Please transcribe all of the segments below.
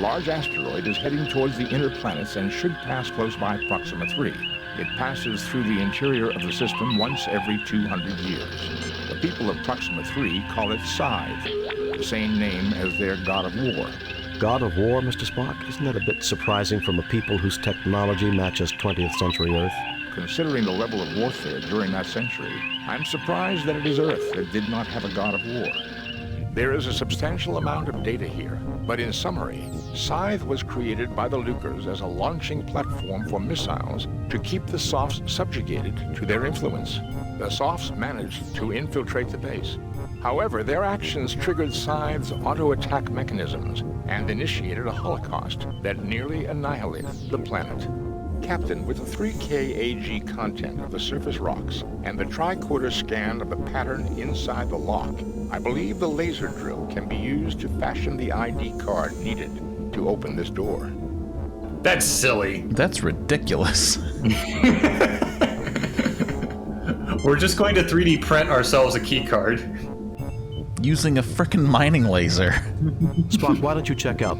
large asteroid is heading towards the inner planets and should pass close by Proxima 3. It passes through the interior of the system once every 200 years. The people of Proxima 3 call it Scythe, the same name as their god of war. God of war, Mr. Spock? Isn't that a bit surprising from a people whose technology matches 20th century Earth? Considering the level of warfare during that century, I'm surprised that it is Earth that did not have a god of war. There is a substantial amount of data here, but in summary, Scythe was created by the Lucres as a launching platform for missiles to keep the Softs subjugated to their influence. The Softs managed to infiltrate the base. However, their actions triggered Scythe's auto-attack mechanisms and initiated a holocaust that nearly annihilated the planet. Captain, with the 3K AG content of the surface rocks and the tricorder scan of the pattern inside the lock, I believe the laser drill can be used to fashion the ID card needed to open this door. That's silly. That's ridiculous. We're just going to 3D print ourselves a key card. Using a frickin' mining laser. Spock, why don't you check out?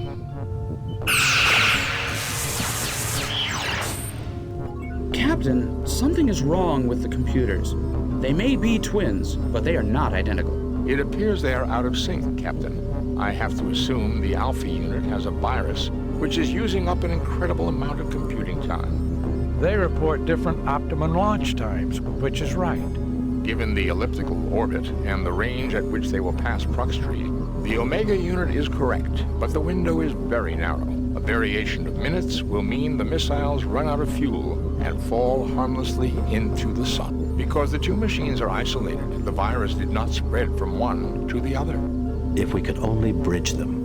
Captain, something is wrong with the computers. They may be twins, but they are not identical. It appears they are out of sync, Captain. I have to assume the Alpha unit has a virus, which is using up an incredible amount of computing time. They report different optimum launch times, which is right. Given the elliptical orbit and the range at which they will pass Proxtree, the Omega unit is correct, but the window is very narrow. A variation of minutes will mean the missiles run out of fuel and fall harmlessly into the sun. Because the two machines are isolated, the virus did not spread from one to the other. If we could only bridge them.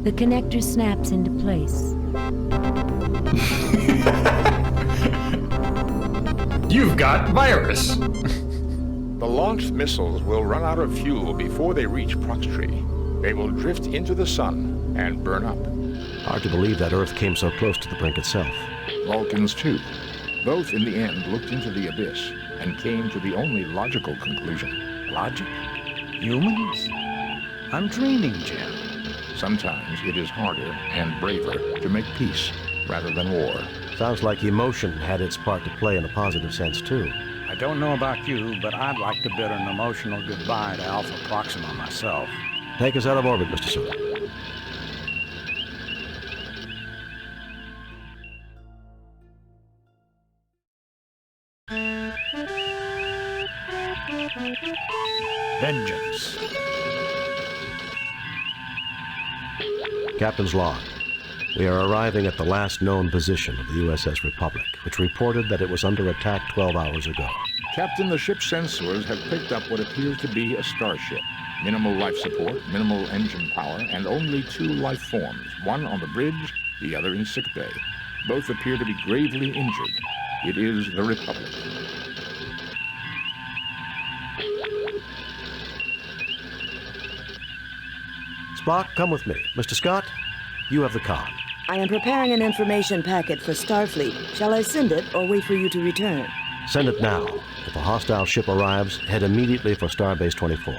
The connector snaps into place. You've got virus. The launched missiles will run out of fuel before they reach Proxtree. They will drift into the sun and burn up. Hard to believe that Earth came so close to the brink itself. Vulcans, too. Both, in the end, looked into the abyss and came to the only logical conclusion. Logic? Humans? I'm dreaming, Jim. Sometimes it is harder and braver to make peace rather than war. Sounds like emotion had its part to play in a positive sense, too. I don't know about you, but I'd like to bid an emotional goodbye to Alpha Proxima myself. Take us out of orbit, Mr. Sewell. Vengeance. Captain's log. We are arriving at the last known position of the U.S.S. Republic, which reported that it was under attack 12 hours ago. Captain, the ship's sensors have picked up what appears to be a starship. Minimal life support, minimal engine power, and only 2 life forms, one on the bridge, the other in sickbay. Both appear to be gravely injured. It is the Republic. Spock, come with me. Mr. Scott, you have the con. I am preparing an information packet for Starfleet. Shall I send it or wait for you to return? Send it now. If a hostile ship arrives, head immediately for Starbase 24.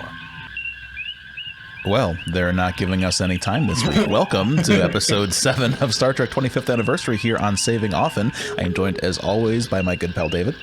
Well, they're not giving us any time this week. Welcome to episode 7 of Star Trek 25th Anniversary here on Saving Often. I am joined, as always, by my good pal David.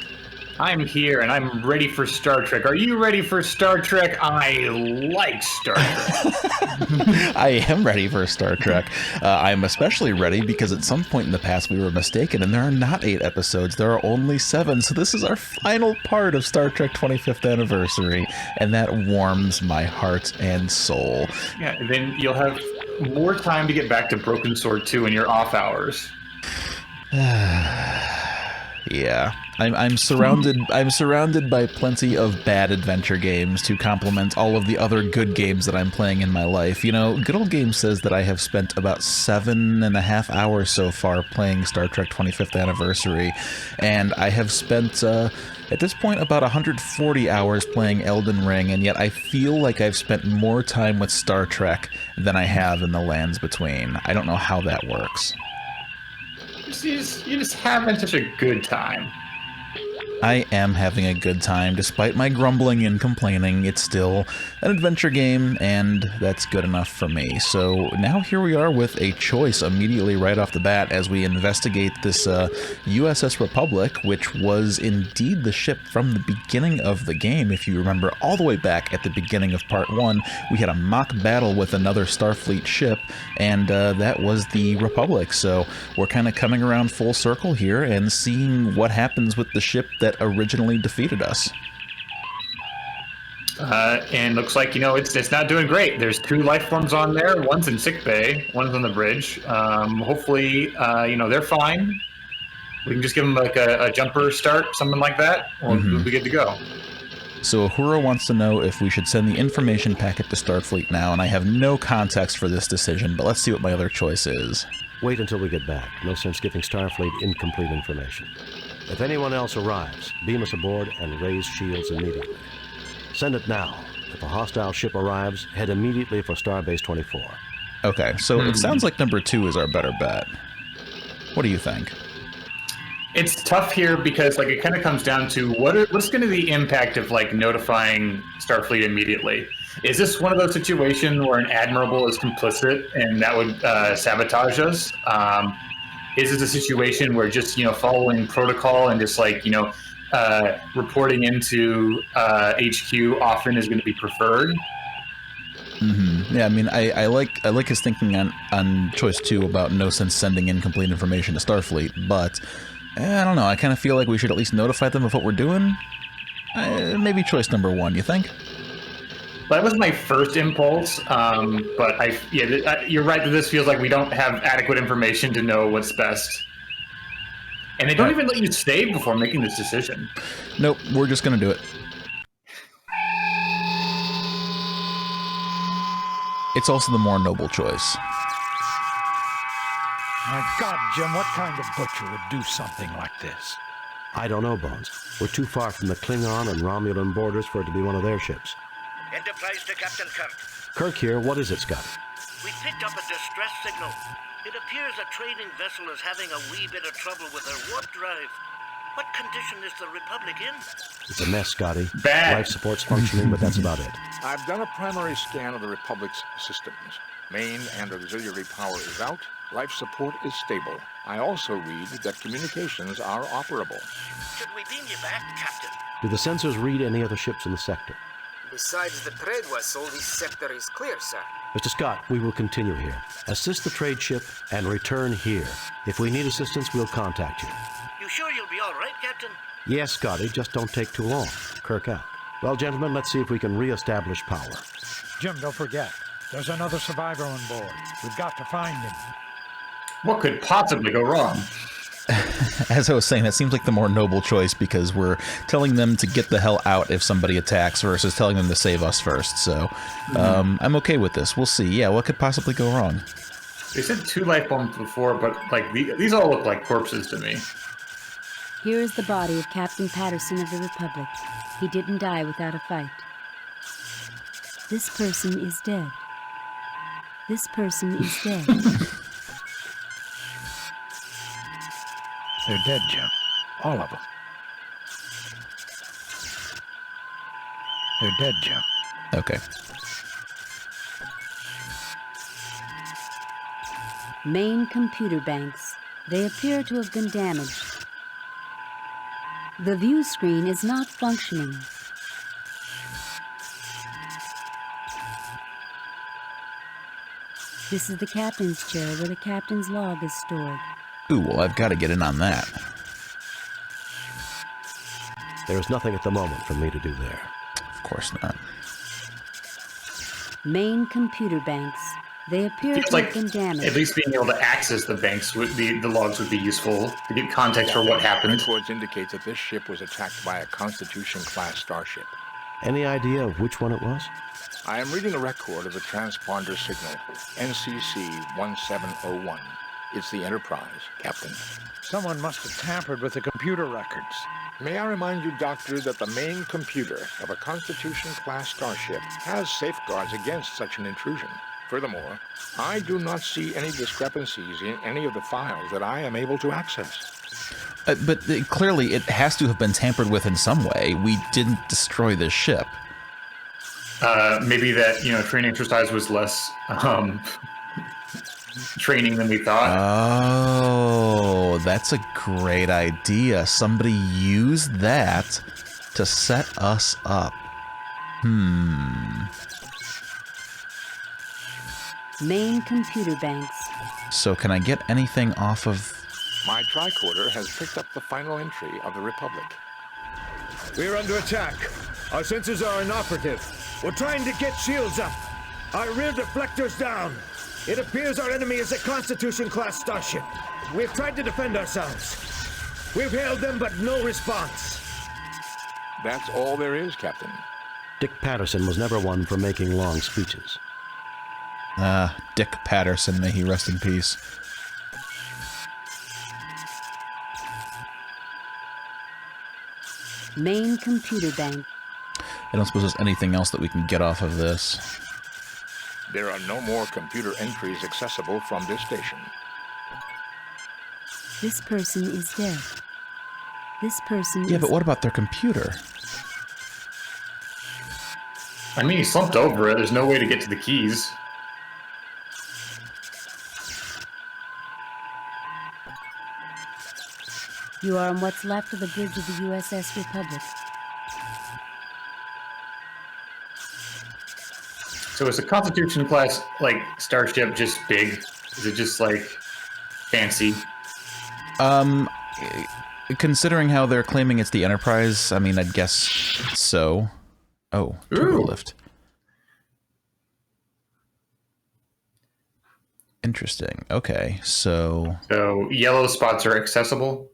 I'm here and I'm ready for Star Trek. Are you ready for Star Trek? I like Star Trek. I am ready for Star Trek. I'm especially ready because at some point in the past we were mistaken and there are not 8 episodes, there are only 7. So this is our final part of Star Trek 25th Anniversary, and that warms my heart and soul. Yeah, then you'll have more time to get back to Broken Sword 2 in your off hours. Yeah, I'm surrounded by plenty of bad adventure games to complement all of the other good games that I'm playing in my life. You know, Good Old Game says that I have spent about 7.5 hours so far playing Star Trek 25th Anniversary, and I have spent at this point about 140 hours playing Elden Ring, and yet I feel like I've spent more time with Star Trek than I have in the lands between. I don't know how that works. You're just having such a good time. I am having a good time. Despite my grumbling and complaining, it's still an adventure game, and that's good enough for me. So now here we are with a choice immediately right off the bat as we investigate this U.S.S. Republic, which was indeed the ship from the beginning of the game. If you remember all the way back at the beginning of Part 1, we had a mock battle with another Starfleet ship, and that was the Republic. So we're kind of coming around full circle here and seeing what happens with the ship that originally defeated us. And looks like, it's not doing great. There's 2 life forms on there. One's in sick bay, one's on the bridge. Hopefully, they're fine. We can just give them like a jumper start, something like that, or we'll be good to go. So Uhura wants to know if we should send the information packet to Starfleet now, and I have no context for this decision, but let's see what my other choice is. Wait until we get back. No sense giving Starfleet incomplete information. If anyone else arrives, beam us aboard and raise shields immediately. Send it now. If a hostile ship arrives, head immediately for Starbase 24. Okay, so it sounds like number 2 is our better bet. What do you think? It's tough here because it kind of comes down to what's going to be the impact of notifying Starfleet immediately. Is this one of those situations where an admiral is complicit and that would sabotage us? Is it a situation where just following protocol and just reporting into HQ often is going to be preferred? Yeah, I mean, I like his thinking on choice 2 about no sense sending incomplete information to Starfleet, but I don't know. I kind of feel like we should at least notify them of what we're doing. Maybe choice number 1. You think? That was my first impulse, but you're right that this feels like we don't have adequate information to know what's best. And they don't even let you save before making this decision. Nope, we're just going to do it. It's also the more noble choice. My God, Jim, what kind of butcher would do something like this? I don't know, Bones. We're too far from the Klingon and Romulan borders for it to be one of their ships. Enterprise to Captain Kirk. Kirk here. What is it, Scott? We picked up a distress signal. It appears a trading vessel is having a wee bit of trouble with her warp drive. What condition is the Republic in? It's a mess, Scotty. Bad. Life support's functioning, but that's about it. I've done a primary scan of the Republic's systems. Main and auxiliary power is out. Life support is stable. I also read that communications are operable. Should we beam you back, Captain? Do the sensors read any other ships in the sector? Besides the trade vessel, this sector is clear, sir. Mr. Scott, we will continue here. Assist the trade ship and return here. If we need assistance, we'll contact you. You sure you'll be all right, Captain? Yes, Scotty, just don't take too long. Kirk out. Well, gentlemen, let's see if we can re-establish power. Jim, don't forget, there's another survivor on board. We've got to find him. What could possibly go wrong? As I was saying, that seems like the more noble choice because we're telling them to get the hell out if somebody attacks versus telling them to save us first. So I'm okay with this. We'll see. Yeah, what could possibly go wrong? They said 2 life bombs before, but these all look like corpses to me. Here is the body of Captain Patterson of the Republic. He didn't die without a fight. This person is dead. This person is dead. They're dead, Jim. All of them. They're dead, Jim. Okay. Main computer banks. They appear to have been damaged. The view screen is not functioning. This is the captain's chair where the captain's log is stored. Ooh, well, I've got to get in on that. There's nothing at the moment for me to do there. Of course not. Main computer banks. They appear to have been damaged. At least being able to access the banks, would be, the logs would be useful to get context for what happened. Records indicate that this ship was attacked by a Constitution-class starship. Any idea of which one it was? I am reading a record of the transponder signal, NCC 1701. It's the Enterprise, Captain. Someone must have tampered with the computer records. May I remind you, Doctor, that the main computer of a Constitution-class starship has safeguards against such an intrusion. Furthermore, I do not see any discrepancies in any of the files that I am able to access. But clearly it has to have been tampered with in some way. We didn't destroy this ship. Maybe that, training exercise was less training than we thought. Oh, that's a great idea. Somebody used that to set us up. Main computer banks. So can I get anything off of... My tricorder has picked up the final entry of the Republic. We're under attack. Our sensors are inoperative. We're trying to get shields up. Our rear deflector's down. It appears our enemy is a Constitution-class starship. We've tried to defend ourselves. We've hailed them, but no response. That's all there is, Captain. Dick Patterson was never one for making long speeches. Dick Patterson, may he rest in peace. Main computer bank. I don't suppose there's anything else that we can get off of this. There are no more computer entries accessible from this station. This person is dead. This person Yeah, but what about their computer? I mean, he slumped over it. There's no way to get to the keys. You are on what's left of the bridge of the U.S.S. Republic. So is the Constitution class, starship just big? Is it just, fancy? Considering how they're claiming it's the Enterprise, I mean, I'd guess so. Oh, turbo lift. Interesting. Okay, so... So yellow spots are accessible?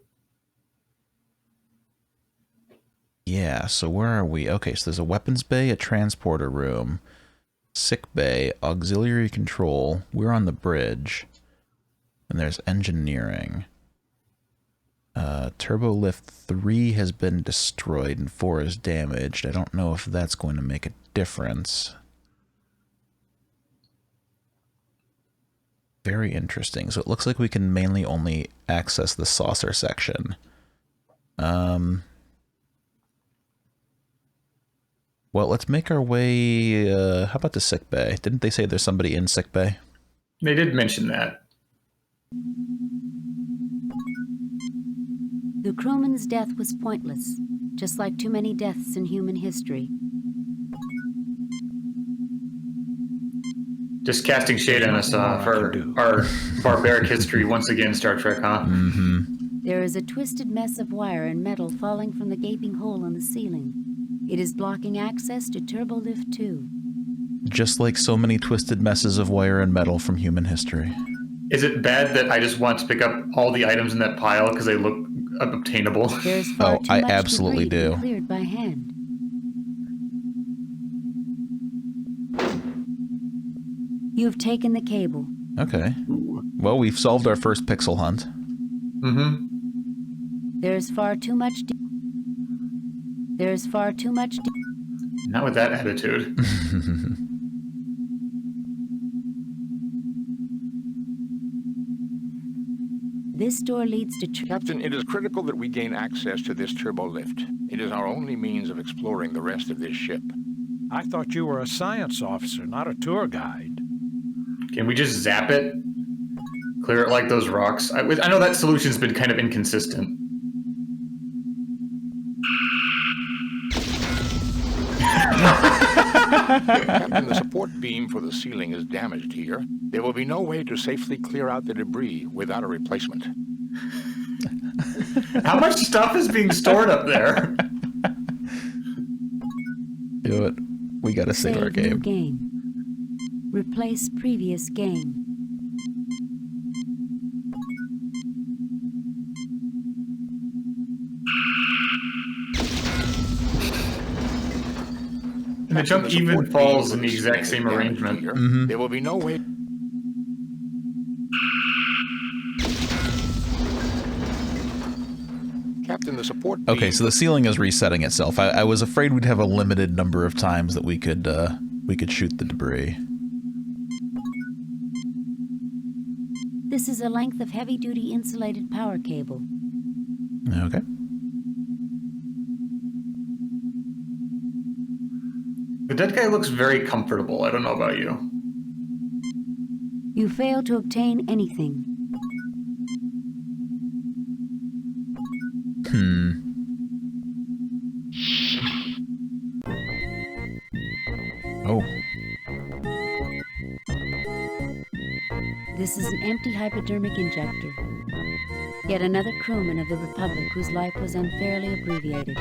Yeah, so where are we? Okay, so there's a weapons bay, a transporter room, sick bay, auxiliary control. We're on the bridge. And there's engineering. Turbo lift 3 has been destroyed and 4 is damaged. I don't know if that's going to make a difference. Very interesting. So it looks like we can mainly only access the saucer section. Well, let's make our way... how about the sick bay? Didn't they say there's somebody in sick bay? They did mention that. The crewman's death was pointless, just like too many deaths in human history. Just casting shade on us for our barbaric history once again, Star Trek, huh? Mm-hmm. There is a twisted mess of wire and metal falling from the gaping hole in the ceiling. It is blocking access to Turbo Lift 2. Just like so many twisted messes of wire and metal from human history. Is it bad that I just want to pick up all the items in that pile because they look obtainable? There's far too I much absolutely debris to be do. cleared by hand. You've taken the cable. Okay. Well, we've solved our first pixel hunt. Mm-hmm. There's far too much. There's far too much. Not with that attitude. This door leads to... Captain, it is critical that we gain access to this turbo lift. It is our only means of exploring the rest of this ship. I thought you were a science officer, not a tour guide. Can we just zap it? Clear it like those rocks? I know that solution's been kind of inconsistent. Captain, the support beam for the ceiling is damaged here. There will be no way to safely clear out the debris without a replacement. How much stuff is being stored up there? Do it. We gotta save our new game. game. Replace previous game. And the jump even falls in the exact same arrangement. Mm-hmm. There will be no way... Captain, the support beam... Okay, so the ceiling is resetting itself. I was afraid we'd have a limited number of times that we could shoot the debris. This is a length of heavy-duty insulated power cable. Okay. The dead guy looks very comfortable. I don't know about you. You fail to obtain anything. Oh. This is an empty hypodermic injector. Yet another crewman of the Republic whose life was unfairly abbreviated.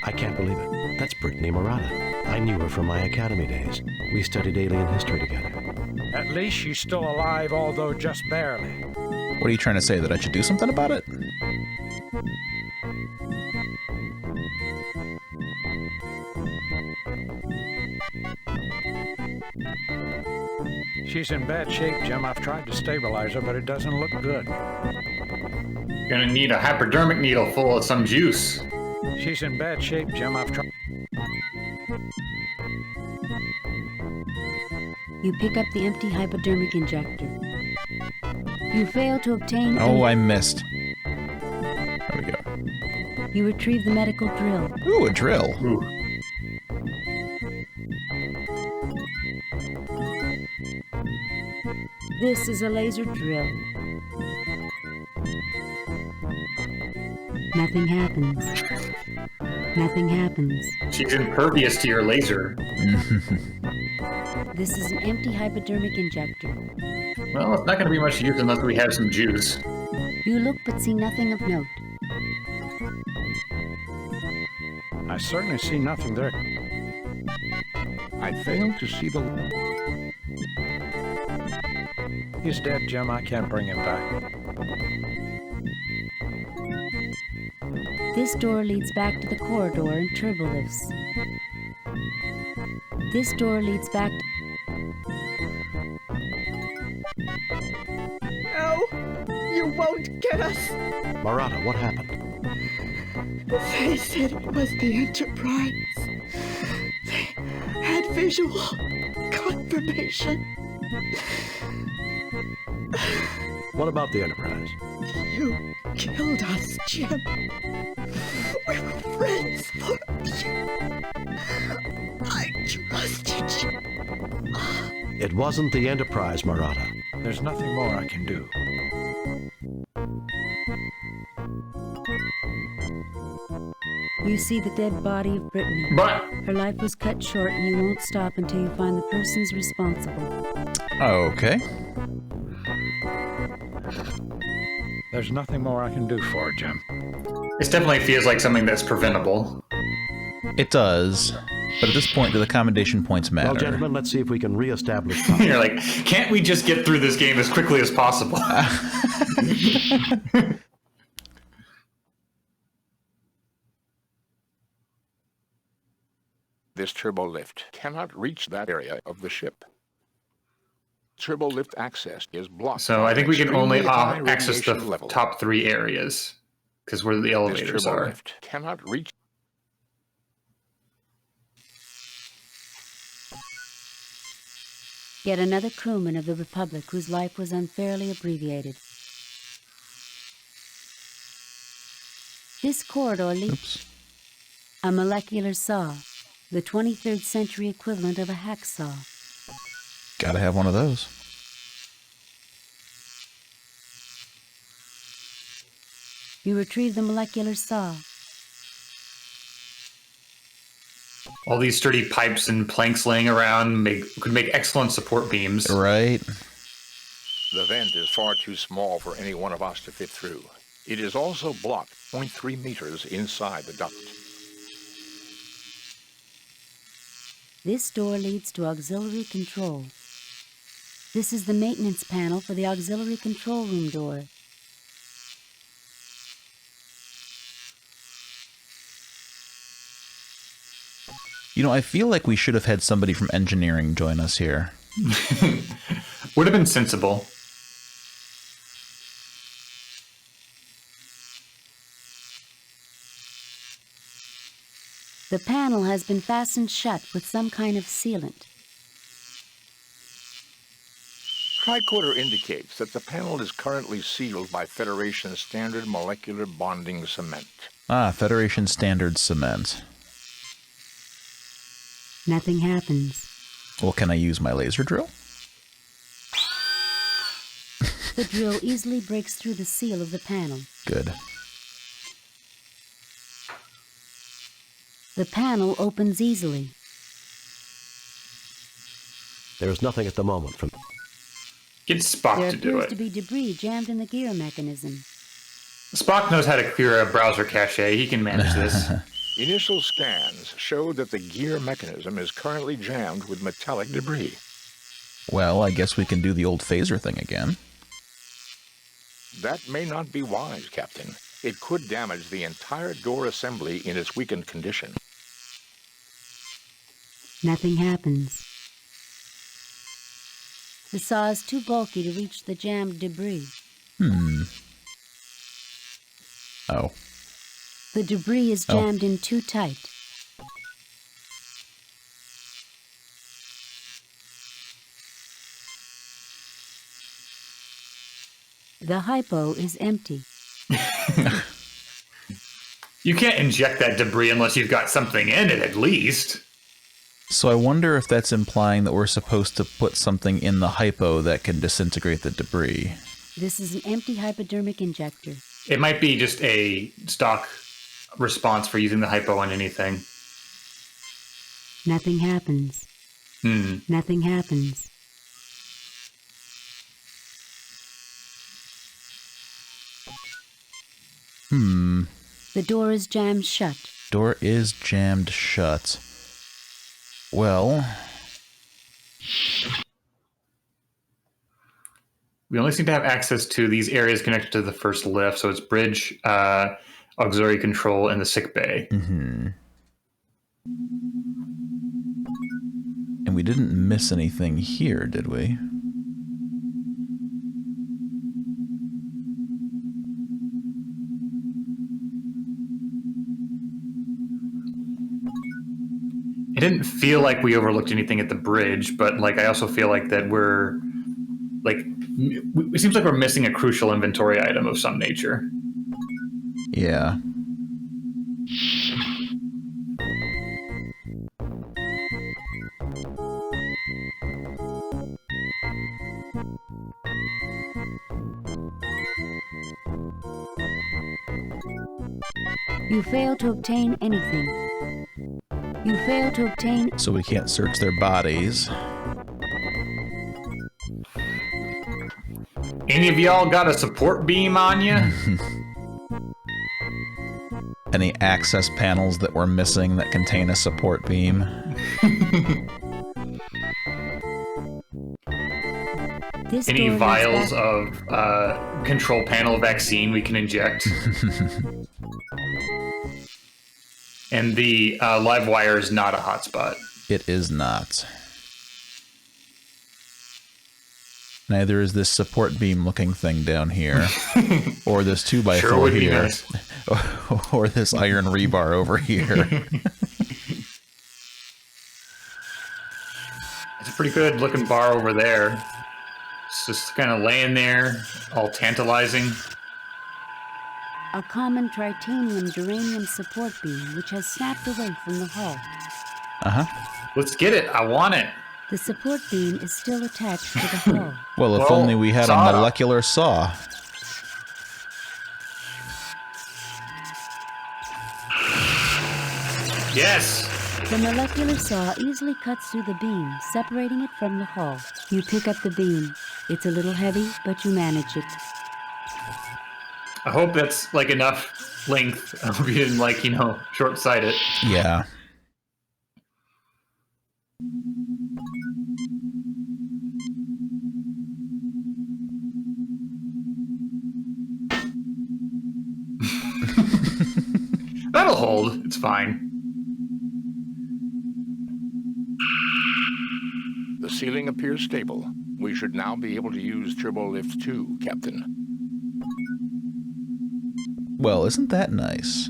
I can't believe it. That's Brittany Murata. I knew her from my academy days. We studied alien history together. At least she's still alive, although just barely. What are you trying to say? That I should do something about it? She's in bad shape, Jim. I've tried to stabilize her, but it doesn't look good. You're gonna need a hypodermic needle full of some juice. She's in bad shape, Jim. I've tried. You pick up the empty hypodermic injector. You fail to obtain... Oh, I missed. There we go. You retrieve the medical drill. Ooh, a drill. Ooh. This is a laser drill. Nothing happens. Nothing happens. She's impervious to your laser. This is an empty hypodermic injector. Well, it's not going to be much use unless we have some juice. You look but see nothing of note. I certainly see nothing there. I fail to see the... He's dead, Jim. I can't bring him back. This door leads back to the corridor and turbolifts. This door leads back to... No! You won't get us! Murata, what happened? They said it was the Enterprise. They had visual confirmation. What about the Enterprise? You killed us, Jim. We were friends for you. I trusted you. It wasn't the Enterprise, Murata. There's nothing more I can do. You see the dead body of Brittany. But her life was cut short, and you won't stop until you find the persons responsible. Okay. There's nothing more I can do for her, Jim. this definitely feels like something that's preventable. It does. But at this point, do the commendation points matter? Well, gentlemen, let's see if we can reestablish... You're like, can't we just get through this game as quickly as possible? This turbolift cannot reach that area of the ship. Turbolift access is blocked. So I think we can only access the level. top 3 areas, because where the elevators this are. turbolift cannot reach. Yet another crewman of the Republic whose life was unfairly abbreviated. This corridor leads a molecular saw, the 23rd century equivalent of a hacksaw. Gotta have one of those. You retrieve the molecular saw. All these sturdy pipes and planks laying around could make excellent support beams. Right. The vent is far too small for any one of us to fit through. It is also blocked 0.3 meters inside the duct. This door leads to auxiliary control. This is the maintenance panel for the auxiliary control room door. You know, I feel like we should have had somebody from engineering join us here. Would have been sensible. The panel has been fastened shut with some kind of sealant. tricorder indicates that the panel is currently sealed by Federation standard molecular bonding cement. Ah, Federation standard cement. Nothing happens. Well, can I use my laser drill? The drill easily breaks through the seal of the panel. Good. The panel opens easily. There is nothing at the moment from... Get Spock to do There appears it. to be debris jammed in the gear mechanism. Spock knows how to clear a browser cache. He can manage this. Initial scans show that the gear mechanism is currently jammed with metallic debris. Well, I guess we can do the old phaser thing again. That may not be wise, Captain. It could damage the entire door assembly in its weakened condition. Nothing happens. The saw is too bulky to reach the jammed debris. Oh. The debris is jammed in too tight. The hypo is empty. You can't inject that debris unless you've got something in it, at least. So I wonder if that's implying that we're supposed to put something in the hypo that can disintegrate the debris. This is an empty hypodermic injector. It might be just a stock response for using the hypo on anything. Nothing happens. Nothing happens. The door is jammed shut. Door is jammed shut. Well... We only seem to have access to these areas connected to the first lift, so it's bridge, auxiliary control, and the sick bay. And we didn't miss anything here, did we? It didn't feel like we overlooked anything at the bridge, but like I also feel like that we're like it seems like we're missing a crucial inventory item of some nature. Yeah. You fail to obtain anything. You fail to obtain... So we can't search their bodies. Any of y'all got a support beam on you? Any access panels that we're missing that contain a support beam? Any vials of control panel vaccine we can inject? And the live wire is not a hotspot. It is not. Neither is this support beam looking thing down here. Or this 2x4 sure would here. Be nice. Or this iron rebar over here. It's a pretty good looking bar over there. It's just kind of laying there, all tantalizing. A common tritanium duranium support beam which has snapped away from the hull. Let's get it. I want it. The support beam is still attached to the hull. Well, if only we had a molecular saw. Yes! The molecular saw easily cuts through the beam, separating it from the hull. You pick up the beam. It's a little heavy, but you manage it. I hope that's like enough length. I hope you didn't like, short-sight it. Yeah. That'll hold. It's fine. The ceiling appears stable. We should now be able to use Turbo Lift 2, Captain. Well, isn't that nice?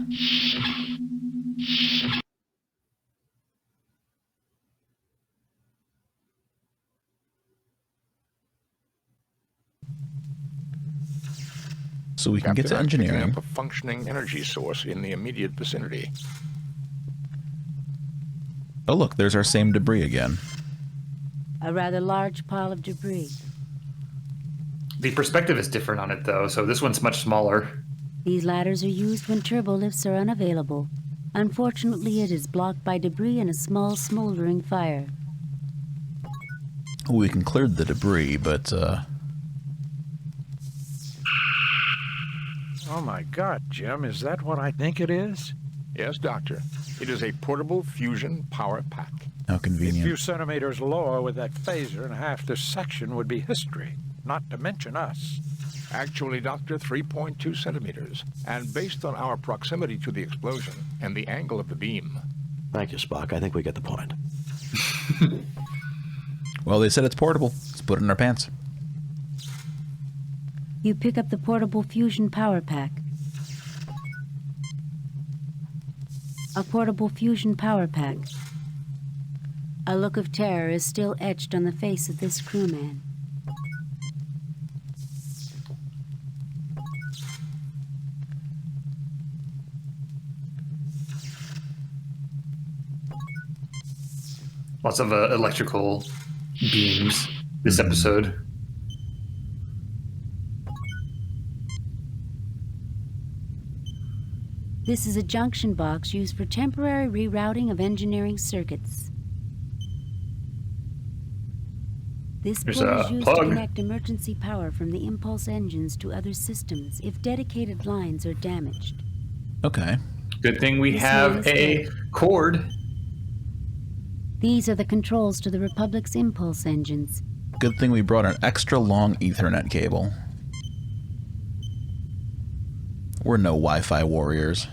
So we can get to I'm picking engineering. up a functioning energy source in the immediate vicinity. Oh, look, there's our same debris again. A rather large pile of debris. The perspective is different on it, though, so this one's much smaller. These ladders are used when turbolifts are unavailable. Unfortunately, it is blocked by debris and a small smoldering fire. We can clear the debris, but, Oh my God, Jim, is that what I think it is? Yes, Doctor. It is a portable fusion power pack. how A convenient. few centimeters lower with that phaser and half this section would be history, not to mention us. Actually, Doctor, 3.2 centimeters. And based on our proximity to the explosion and the angle of the beam. Thank you, Spock. I think we get the point. Well, they said it's portable. Let's put it in our pants. You pick up the portable fusion power pack. A portable fusion power pack. A look of terror is still etched on the face of this crewman. Lots of electrical beams this episode. This is a junction box used for temporary rerouting of engineering circuits. This There's port a is used plug. to connect emergency power from the impulse engines to other systems if dedicated lines are damaged. Okay. Good thing we This have man is a dead. cord. These are the controls to the Republic's impulse engines. Good thing we brought an extra long Ethernet cable. We're no Wi-Fi warriors.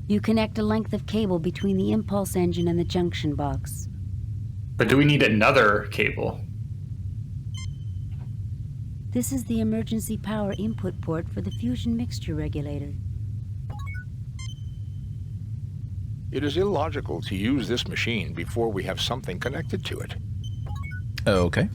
You connect a length of cable between the impulse engine and the junction box. But do we need another cable? This is the emergency power input port for the fusion mixture regulator. It is illogical to use this machine before we have something connected to it. Okay.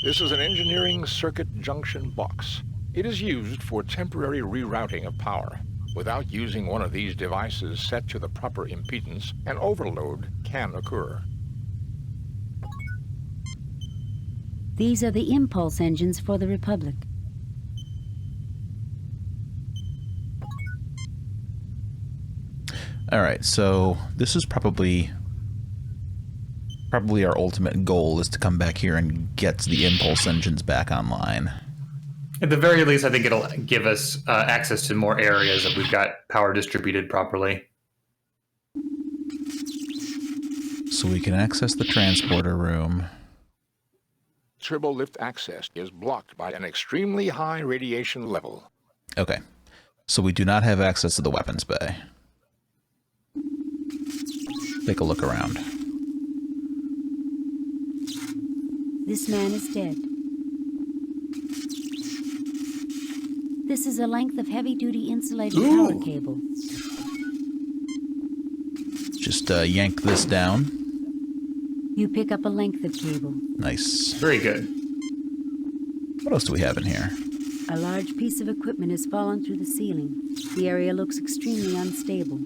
This is an engineering circuit junction box. It is used for temporary rerouting of power. Without using one of these devices set to the proper impedance, an overload can occur. These are the impulse engines for the Republic. All right, so this is probably our ultimate goal is to come back here and get the impulse engines back online. At the very least, I think it'll give us access to more areas if we've got power distributed properly. So we can access the transporter room. Turbolift access is blocked by an extremely high radiation level. Okay, so we do not have access to the weapons bay. Take a look around. This man is dead. This is a length of heavy-duty insulated power cable. Just yank this down. You pick up a length of cable. Nice. Very good. What else do we have in here? A large piece of equipment has fallen through the ceiling. The area looks extremely unstable.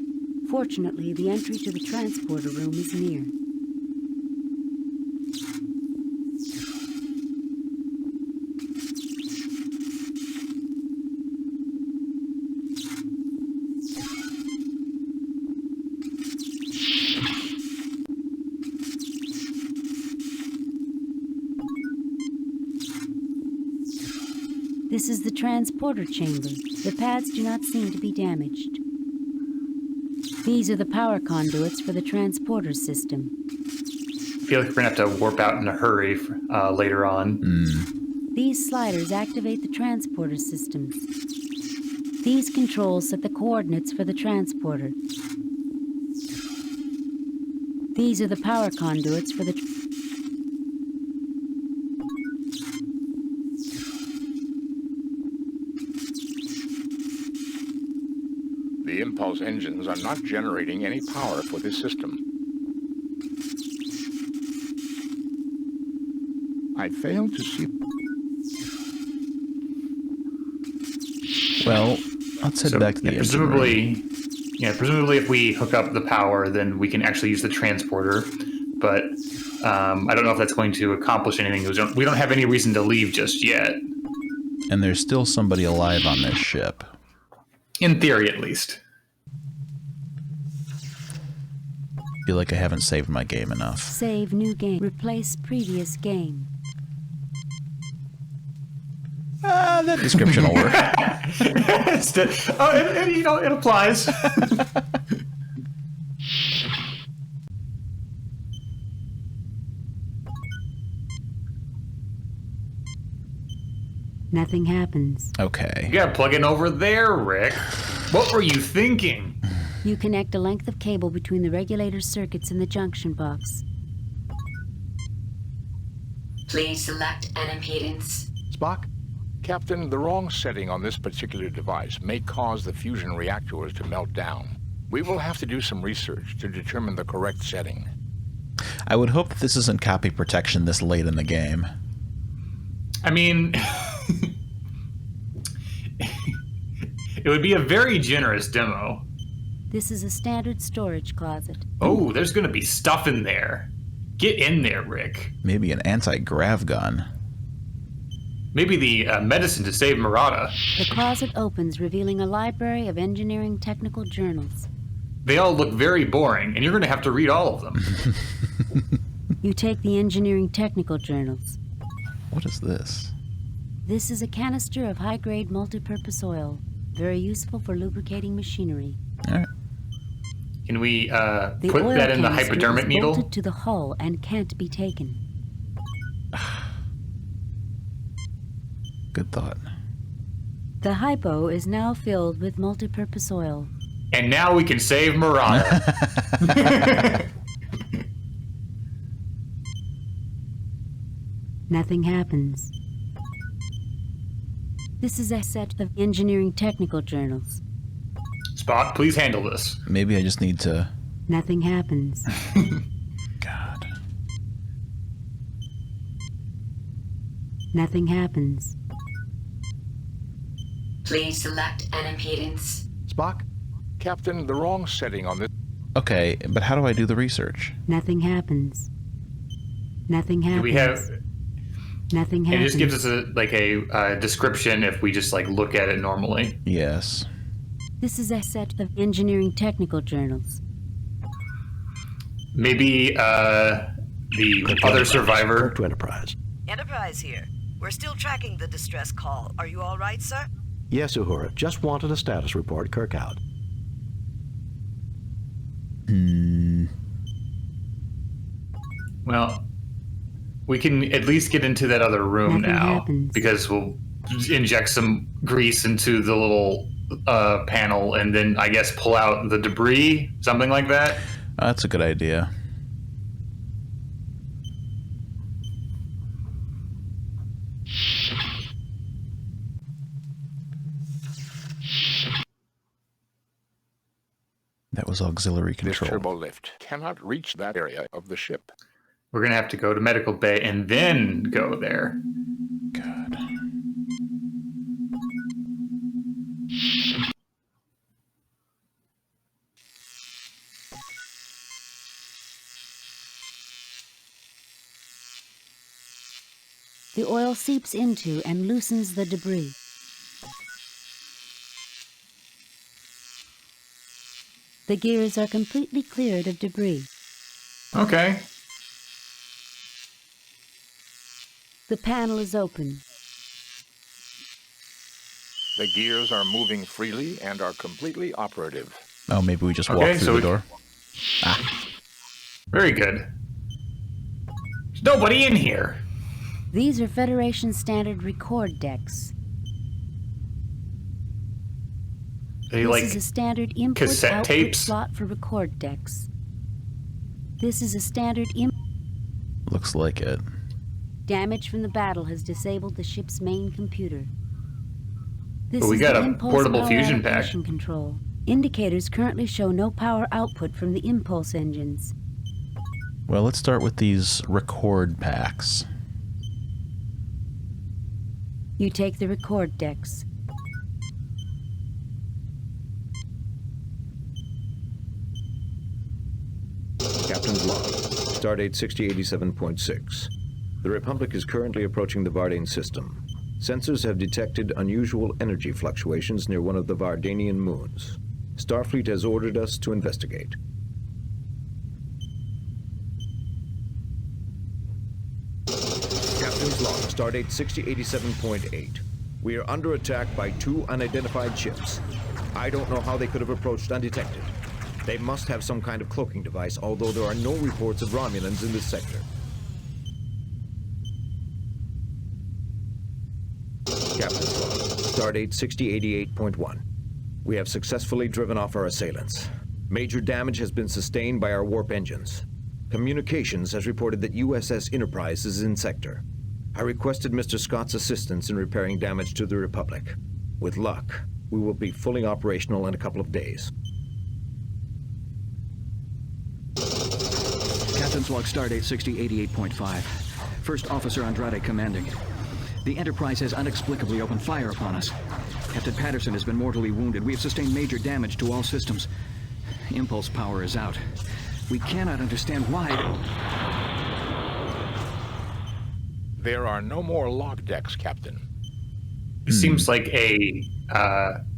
Fortunately, the entry to the transporter room is near. This is the transporter chamber. The pads do not seem to be damaged. These are the power conduits for the transporter system. I feel like we're going to have to warp out in a hurry later on. These sliders activate the transporter systems. These controls set the coordinates for the transporter. These are the power conduits for the... The impulse engines are not generating any power for this system. I fail to see... Well, let's head back to the engine room. Presumably if we hook up the power, then we can actually use the transporter. But I don't know if that's going to accomplish anything. We don't have any reason to leave just yet. And there's still somebody alive on this ship. In theory, at least. Feel like I haven't saved my game enough. Save new game. Replace previous game. That description will work. It applies. Nothing happens. Okay. You gotta plug in over there, Rick. What were you thinking? You connect a length of cable between the regulator circuits in the junction box. Please select an impedance. Spock? Captain, the wrong setting on this particular device may cause the fusion reactors to melt down. We will have to do some research to determine the correct setting. I would hope that this isn't copy protection this late in the game. I mean... it would be a very generous demo. This is a standard storage closet. Oh, there's gonna be stuff in there. Get in there, Rick. Maybe an anti-grav gun. Maybe the medicine to save Murata. The closet opens, revealing a library of engineering technical journals. They all look very boring, and you're going to have to read all of them. You take the engineering technical journals. What is this? This is a canister of high-grade multipurpose oil, very useful for lubricating machinery. All right. Can we put that in the hypodermic needle? Bolted to the hull and can't be taken. Good thought. The hypo is now filled with multipurpose oil. And now we can save Murata. Nothing happens. This is a set of engineering technical journals. Spock, please handle this. Maybe I just need to... Nothing happens. God. Nothing happens. Please select an impedance. Spock? Captain, the wrong setting on this... Okay, but how do I do the research? Nothing happens. Nothing happens. Do we have... Nothing happens. It just gives us a description if we just look at it normally. Yes. This is a set of engineering technical journals. Maybe the other survivor... To Enterprise. Enterprise here. We're still tracking the distress call. Are you all right, sir? Yes, Uhura. Just wanted a status report. Kirk out. Well, we can at least get into that other room now, because we'll inject some grease into the little panel and then I guess pull out the debris, something like that. That's a good idea. That was auxiliary control. This turbo lift cannot reach that area of the ship. We're going to have to go to medical bay and then go there. God. The oil seeps into and loosens the debris. The gears are completely cleared of debris. Okay. The panel is open. The gears are moving freely and are completely operative. Oh, maybe we just walk through the door. Very good. There's nobody in here. These are Federation standard record decks. This is a standard input-output tapes? slot for record decks. This is a standard Looks like it. Damage from the battle has disabled the ship's main computer. This But we is got the a impulse portable power fusion pack. allocation control. Indicators currently show no power output from the impulse engines. Well, let's start with these record packs. You take the record decks. Captain's log. Stardate 6087.6. The Republic is currently approaching the Vardane system. Sensors have detected unusual energy fluctuations near one of the Vardanian moons. Starfleet has ordered us to investigate. Captain's log, Stardate 6087.8. We are under attack by 2 unidentified ships. I don't know how they could have approached undetected. They must have some kind of cloaking device, although there are no reports of Romulans in this sector. Captain's log, Stardate 6088.1. We have successfully driven off our assailants. Major damage has been sustained by our warp engines. Communications has reported that U.S.S. Enterprise is in sector. I requested Mr. Scott's assistance in repairing damage to the Republic. With luck, we will be fully operational in a couple of days. Captain's log, Stardate 6088.5. First Officer Andrade commanding. The Enterprise has inexplicably opened fire upon us. Captain Patterson has been mortally wounded. We have sustained major damage to all systems. Impulse power is out. We cannot understand why. There are no more log decks, Captain. It seems like a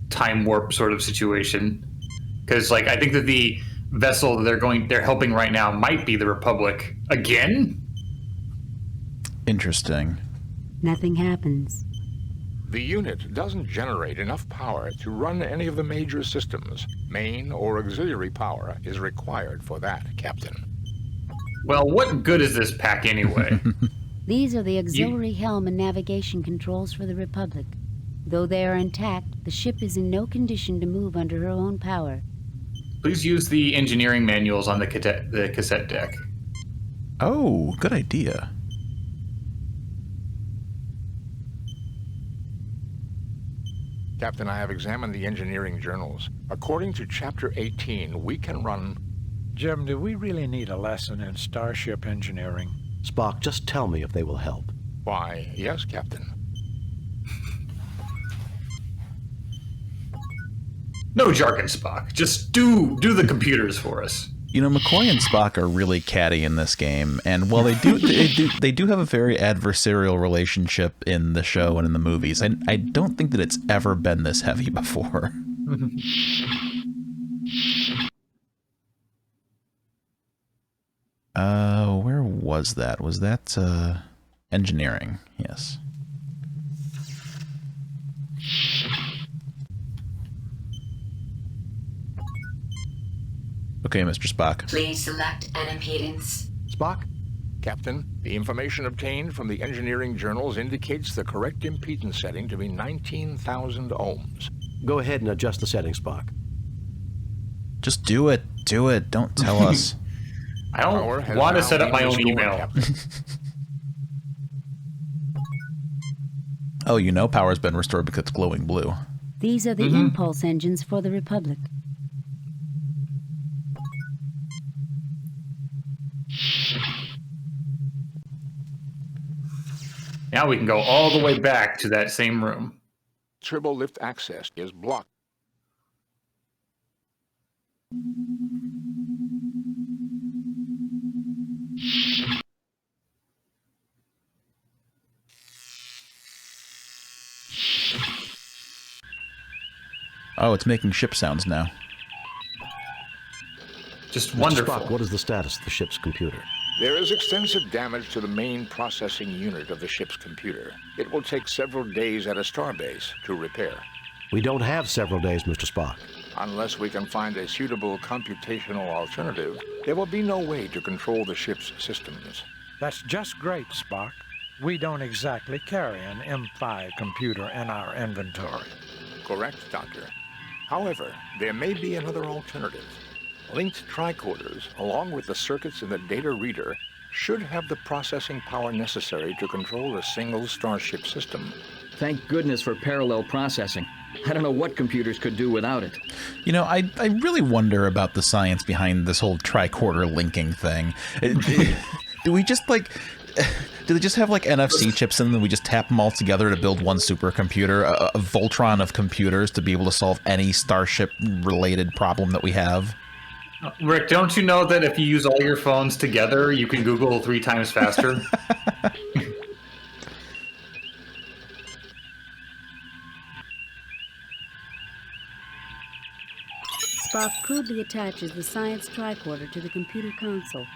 time warp sort of situation. Because, like, I think that the vessel that they're helping right now might be the Republic again. Interesting. Nothing happens. The unit doesn't generate enough power to run any of the major systems. Main or auxiliary power is required for that, Captain. Well, what good is this pack anyway? These are the auxiliary helm and navigation controls for the Republic. Though they are intact, the ship is in no condition to move under her own power. Please use the engineering manuals on the cassette deck. Oh, good idea. Captain, I have examined the engineering journals. According to Chapter 18, we can run... Jim, do we really need a lesson in starship engineering? Spock, just tell me if they will help. Why, yes, Captain. No jargon, Spock. Just do the computers for us. You know, McCoy and Spock are really catty in this game, and while they do have a very adversarial relationship in the show and in the movies, I don't think that it's ever been this heavy before. Where was that? Was that engineering? Yes. Okay, Mr. Spock. Please select an impedance. Spock? Captain, the information obtained from the engineering journals indicates the correct impedance setting to be 19,000 ohms. Go ahead and adjust the settings, Spock. Just do it. Do it. Don't tell us. I don't want to set up my own email. Oh, you know power's been restored because it's glowing blue. These are the impulse engines for the Republic. Now we can go all the way back to that same room. Turbo lift access is blocked. Oh, it's making ship sounds now. Just wonderful. Spock, what is the status of the ship's computer? There is extensive damage to the main processing unit of the ship's computer. It will take several days at a starbase to repair. We don't have several days, Mr. Spock. Unless we can find a suitable computational alternative, there will be no way to control the ship's systems. That's just great, Spock. We don't exactly carry an M5 computer in our inventory. Correct, Doctor. However, there may be another alternative. Linked tricorders, along with the circuits in the data reader, should have the processing power necessary to control a single starship system. Thank goodness for parallel processing. I don't know what computers could do without it. You know, I really wonder about the science behind this whole tricorder linking thing. Do we just, like, do they just have like NFC chips in them? We just tap them all together to build one supercomputer, a Voltron of computers to be able to solve any Starship-related problem that we have? Rick, don't you know that if you use all your phones together, you can Google 3 times faster? Spock crudely attaches the science tricorder to the computer console.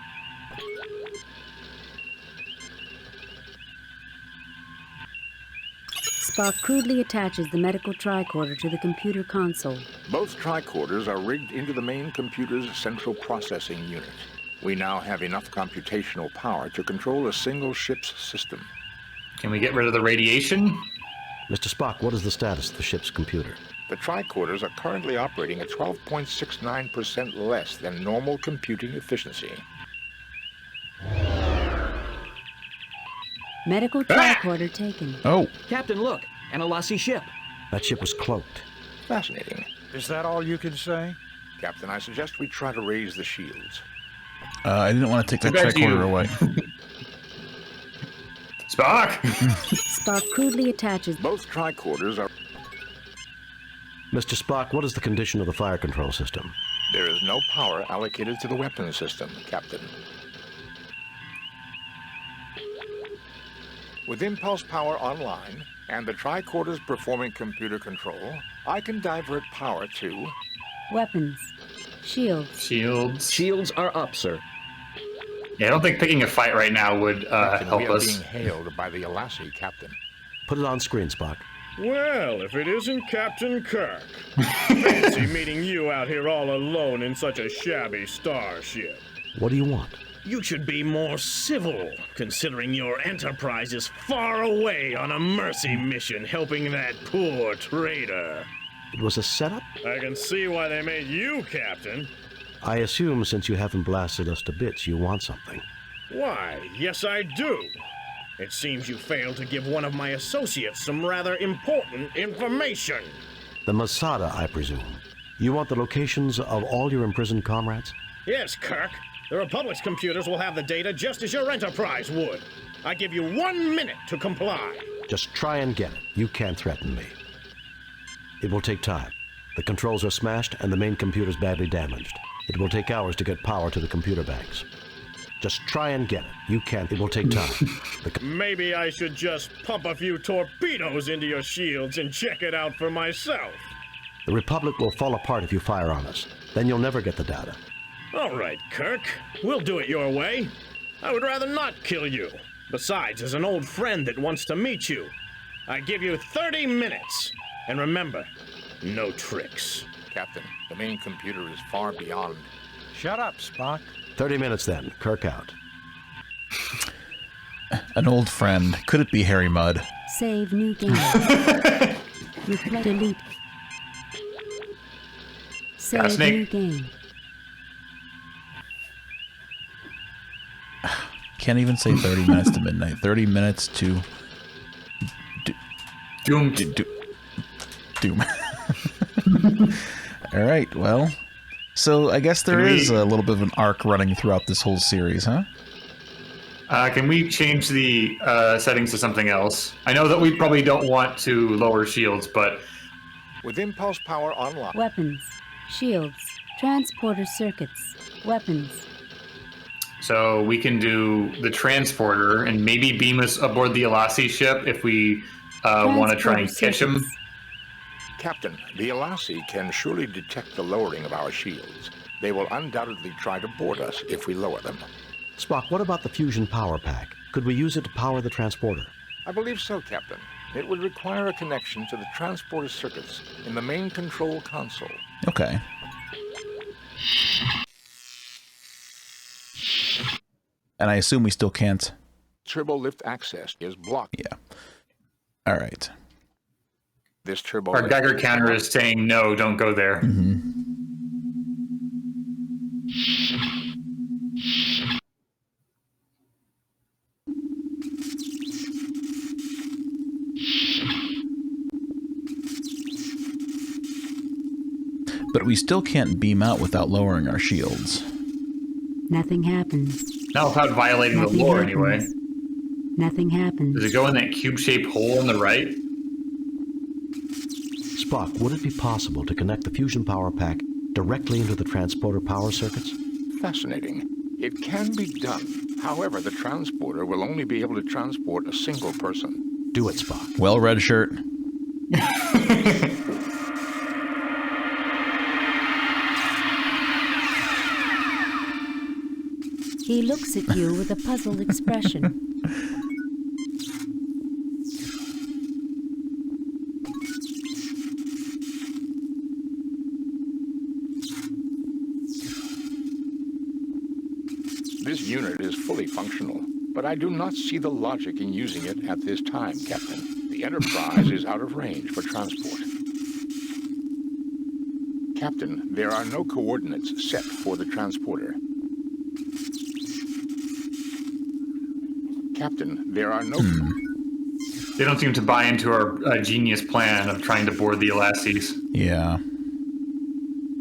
Spock crudely attaches the medical tricorder to the computer console. Both tricorders are rigged into the main computer's central processing unit. We now have enough computational power to control a single ship's system. Can we get rid of the radiation? Mr. Spock, what is the status of the ship's computer? The tricorders are currently operating at 12.69% less than normal computing efficiency. Medical tricorder taken. Oh. Captain, look! An Alassi ship. That ship was cloaked. Fascinating. Is that all you can say? Captain, I suggest we try to raise the shields. I didn't want to take that tricorder away. Spock! Spock crudely attaches. Both tricorders are... Mr. Spock, what is the condition of the fire control system? There is no power allocated to the weapons system, Captain. With impulse power online and the tricorders performing computer control, I can divert power to... Weapons. Shields. Shields are up, sir. Yeah, I don't think picking a fight right now would help we are us. being hailed by the Alassi, Captain. Put it on screen, Spock. Well, if it isn't Captain Kirk. Fancy meeting you out here all alone in such a shabby starship. What do you want? You should be more civil, considering your enterprise is far away on a mercy mission helping that poor traitor. It was a setup? I can see why they made you captain. I assume since you haven't blasted us to bits, you want something. Why, yes I do. It seems you failed to give one of my associates some rather important information. The Masada, I presume. You want the locations of all your imprisoned comrades? Yes, Kirk. The Republic's computers will have the data just as your Enterprise would. I give you 1 minute to comply. Just try and get it. You can't threaten me. It will take time. The controls are smashed and the main computer's badly damaged. It will take hours to get power to the computer banks. Just try and get it. You can't. It will take time. Maybe I should just pump a few torpedoes into your shields and check it out for myself. The Republic will fall apart if you fire on us. Then you'll never get the data. All right, Kirk. We'll do it your way. I would rather not kill you. Besides, as an old friend that wants to meet you, I give you 30 minutes. And remember, no tricks. Captain, the main computer is far beyond... Shut up, Spock. 30 minutes then. Kirk out. An old friend. Could it be Harry Mudd? Save new game. Replay delete. Save new game. Can't even say 30 minutes to midnight. 30 minutes to... Doom. Doom. All right, well... So I guess there is a little bit of an arc running throughout this whole series, huh? Can we change the settings to something else? I know that we probably don't want to lower shields, but... With impulse power online... Weapons. Shields. Transporter circuits. Weapons. So we can do the transporter and maybe beam us aboard the Alassi ship if we want to try and catch him. Captain, the Alassi can surely detect the lowering of our shields. They will undoubtedly try to board us if we lower them. Spock, what about the fusion power pack? Could we use it to power the transporter? I believe so, Captain. It would require a connection to the transporter circuits in the main control console. Okay. And I assume we still can't... Turbo lift access is blocked. Yeah. All right. This turbo... Our Geiger counter is saying, no, don't go there. Mm-hmm. But we still can't beam out without lowering our shields. Nothing happens. Not without violating the lore, anyway. Nothing happens. Does it go in that cube-shaped hole on the right? Spock, would it be possible to connect the fusion power pack directly into the transporter power circuits? Fascinating. It can be done. However, the transporter will only be able to transport a single person. Do it, Spock. Well, red shirt. He looks at you with a puzzled expression. This unit is fully functional, but I do not see the logic in using it at this time, Captain. The Enterprise is out of range for transport. Captain, there are no coordinates set for the transporter. Captain, there are no... They don't seem to buy into our genius plan of trying to board the U.S.S. Yeah.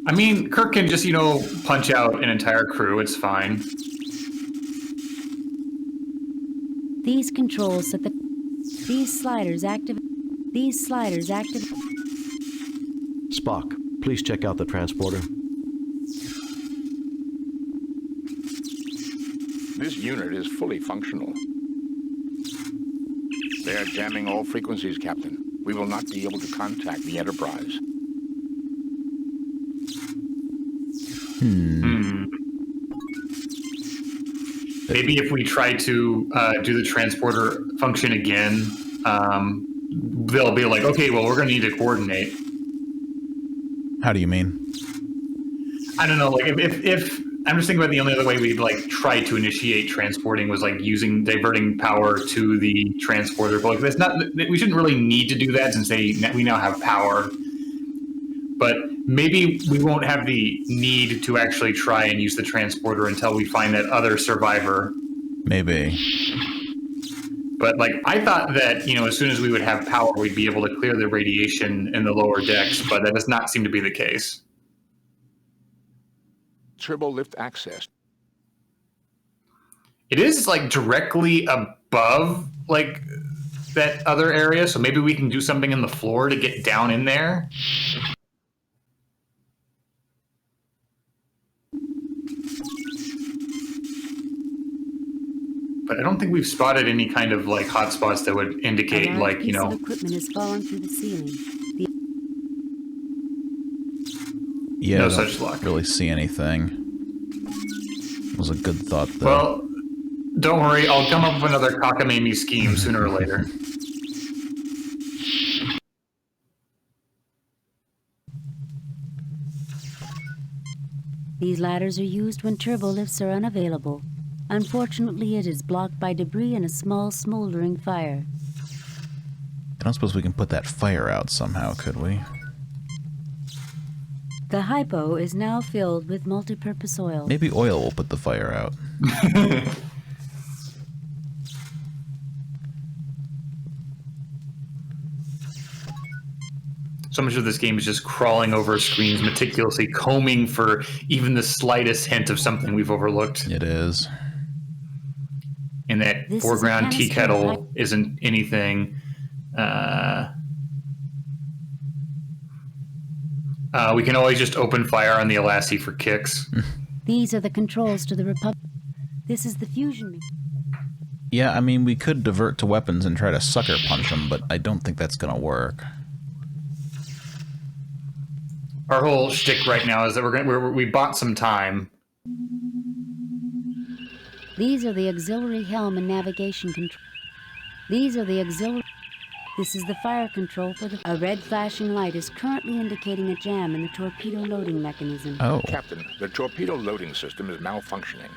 I mean, Kirk can just, punch out an entire crew. It's fine. These controls set the... These sliders activate... Spock, please check out the transporter. This unit is fully functional. They are jamming all frequencies, Captain. We will not be able to contact the Enterprise. Maybe if we try to do the transporter function again, they'll be like, okay, well, we're going to need to coordinate. How do you mean? I don't know. Like, if I'm just thinking about the only other way we'd try to initiate transporting was diverting power to the transporter. But that's not. We shouldn't really need to do that since we now have power. But maybe we won't have the need to actually try and use the transporter until we find that other survivor. Maybe. But I thought that as soon as we would have power, we'd be able to clear the radiation in the lower decks. But that does not seem to be the case. Turbo lift access. It is directly above that other area, so maybe we can do something in the floor to get down in there. But I don't think we've spotted any kind of hotspots that would indicate A large piece of equipment has fallen through the ceiling. Yeah, no I don't such luck. Really see anything. It was a good thought, though. Well, don't worry. I'll come up with another cockamamie scheme sooner or later. These ladders are used when turbolifts are unavailable. Unfortunately, it is blocked by debris and a small smoldering fire. I don't suppose we can put that fire out somehow, could we? The hypo is now filled with multi-purpose oil. Maybe oil will put the fire out. So much of this game is just crawling over screens, meticulously combing for even the slightest hint of something we've overlooked. It is. And that foreground tea kettle isn't anything. We can always just open fire on the U.S.S for kicks. These are the controls to the Republic. This is the fusion. Yeah, I mean, we could divert to weapons and try to sucker punch them, but I don't think that's going to work. Our whole shtick right now is that we bought some time. These are the auxiliary helm and navigation control. These are the auxiliary... This is the fire control for the... A red flashing light is currently indicating a jam in the torpedo loading mechanism. Oh. Captain, the torpedo loading system is malfunctioning.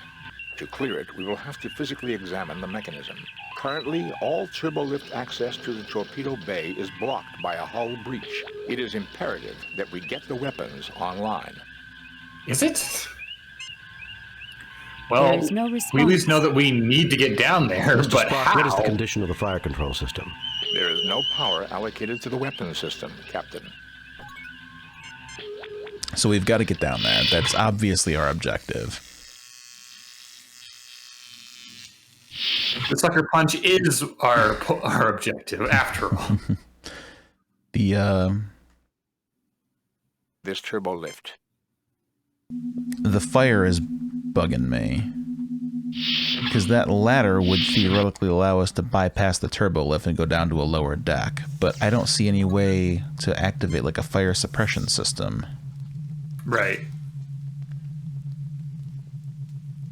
To clear it, we will have to physically examine the mechanism. Currently, all turbolift access to the torpedo bay is blocked by a hull breach. It is imperative that we get the weapons online. Is it? Well, There is no we at least know that we need to get down there, Mr. but Spock, how? what is the condition of the fire control system? There is no power allocated to the weapons system, Captain. So we've got to get down there. That's obviously our objective. The sucker punch is our objective, after all. This turbo lift. The fire is bugging me. Because that ladder would theoretically allow us to bypass the turbo lift and go down to a lower deck. But I don't see any way to activate like a fire suppression system. Right.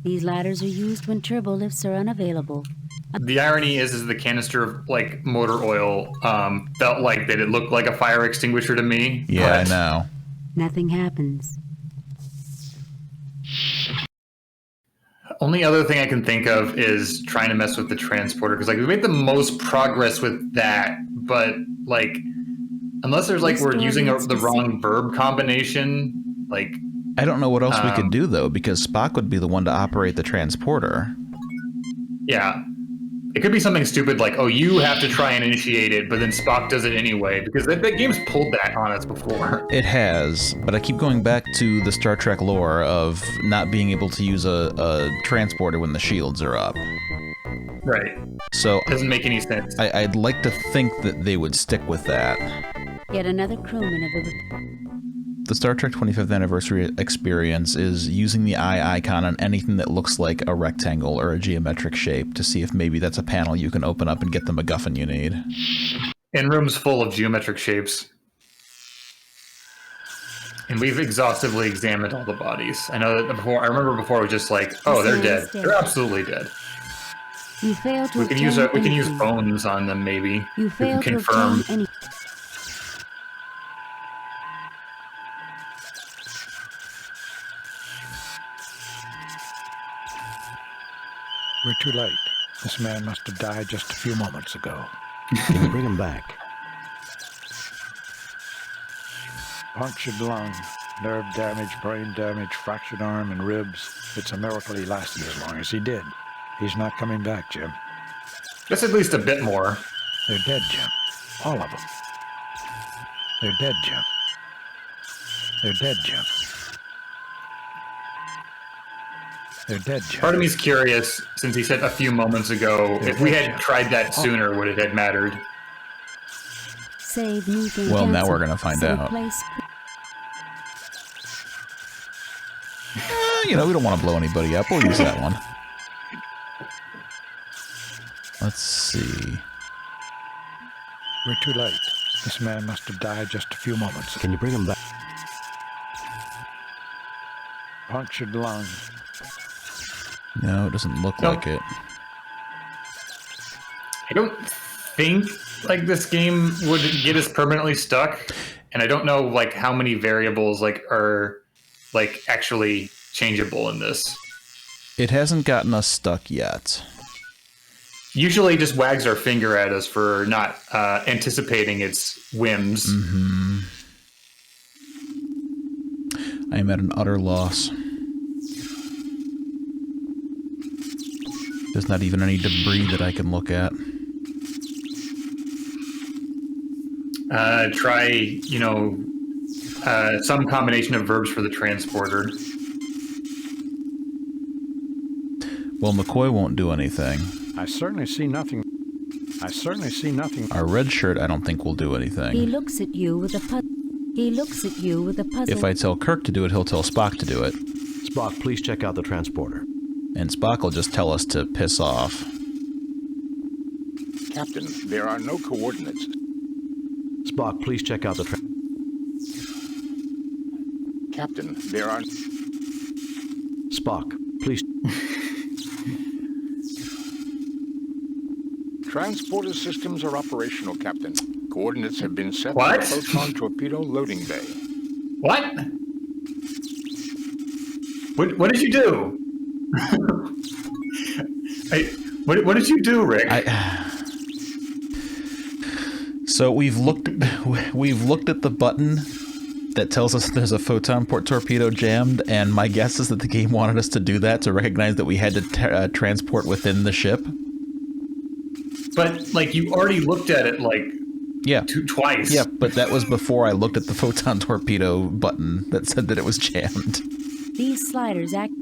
These ladders are used when turbo lifts are unavailable. The irony is the canister of like motor oil felt like that it looked like a fire extinguisher to me. Yeah, I know. Nothing happens. Only other thing I can think of is trying to mess with the transporter, because like we made the most progress with that, but like unless there's like we're using the wrong verb combination, like I don't know what else we could do though, because Spock would be the one to operate the transporter. Yeah. It could be something stupid like, oh, you have to try and initiate it, but then Spock does it anyway, because that game's pulled that on us before. It has, but I keep going back to the Star Trek lore of not being able to use a transporter when the shields are up. Right. So doesn't make any sense. I'd like to think that they would stick with that. Yet another crewman of The Star Trek 25th Anniversary experience is using the eye icon on anything that looks like a rectangle or a geometric shape to see if maybe that's a panel you can open up and get the MacGuffin you need. In rooms full of geometric shapes. And we've exhaustively examined all the bodies. I know that before. I remember before it was just like, oh, they're dead. They're absolutely dead. You failed to we can use bones on them maybe. You failed to confirm. We're too late. This man must have died just a few moments ago. Can you bring him back? Punctured lung, nerve damage, brain damage, fractured arm and ribs. It's a miracle he lasted as long as he did. He's not coming back, Jim. That's at least a bit more. They're dead, Jim. All of them. They're dead, Jim. They're dead, Jim. They're dead, Jim. Part of me's curious, since he said a few moments ago, if we had tried that sooner, would it have mattered? Save new game. Well, now we're going to find out. You know, we don't want to blow anybody up. We'll use that one. Let's see. We're too late. This man must have died just a few moments ago. Can you bring him back? Punctured lung. No, it doesn't look like it. I don't think like this game would get us permanently stuck, and I don't know like how many variables like are like actually changeable in this. It hasn't gotten us stuck yet. Usually, it just wags our finger at us for not anticipating its whims. Mm-hmm. I am at an utter loss. There's not even any debris that I can look at. Try, you know, some combination of verbs for the transporter. Well, McCoy won't do anything. I certainly see nothing. I certainly see nothing. Our red shirt, I don't think will do anything. He looks at you with a puzzle. He looks at you with a puzzle. If I tell Kirk to do it, he'll tell Spock to do it. Spock, please check out the transporter. And Spock will just tell us to piss off. Captain, there are no coordinates. Spock, please check out the Captain, there are... Spock, please... Transporter systems are operational, Captain. Coordinates have been set What? for the photon torpedo loading bay. What? What did you do? What did you do, Rick? So we've looked at the button that tells us there's a photon port torpedo jammed, and my guess is that the game wanted us to do that to recognize that we had to transport within the ship. But like you already looked at it like twice. Yeah, but that was before I looked at the photon torpedo button that said that it was jammed. These sliders act.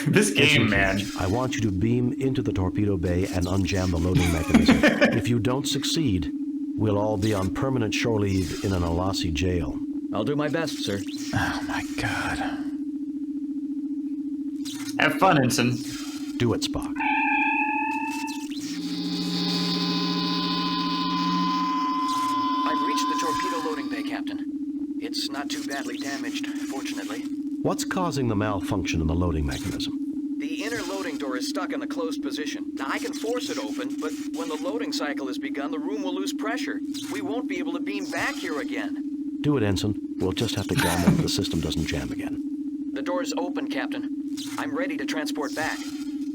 This game, man. I want you to beam into the torpedo bay and unjam the loading mechanism. If you don't succeed, we'll all be on permanent shore leave in an Alassi jail. I'll do my best, sir. Oh my god. Have fun, Ensign. Do it, Spock. I've reached the torpedo loading bay, Captain. It's not too badly damaged, fortunately. What's causing the malfunction in the loading mechanism? The inner loading door is stuck in the closed position. Now, I can force it open, but when the loading cycle is begun, the room will lose pressure. We won't be able to beam back here again. Do it, Ensign. We'll just have to gun if the system doesn't jam again. The door's open, Captain. I'm ready to transport back.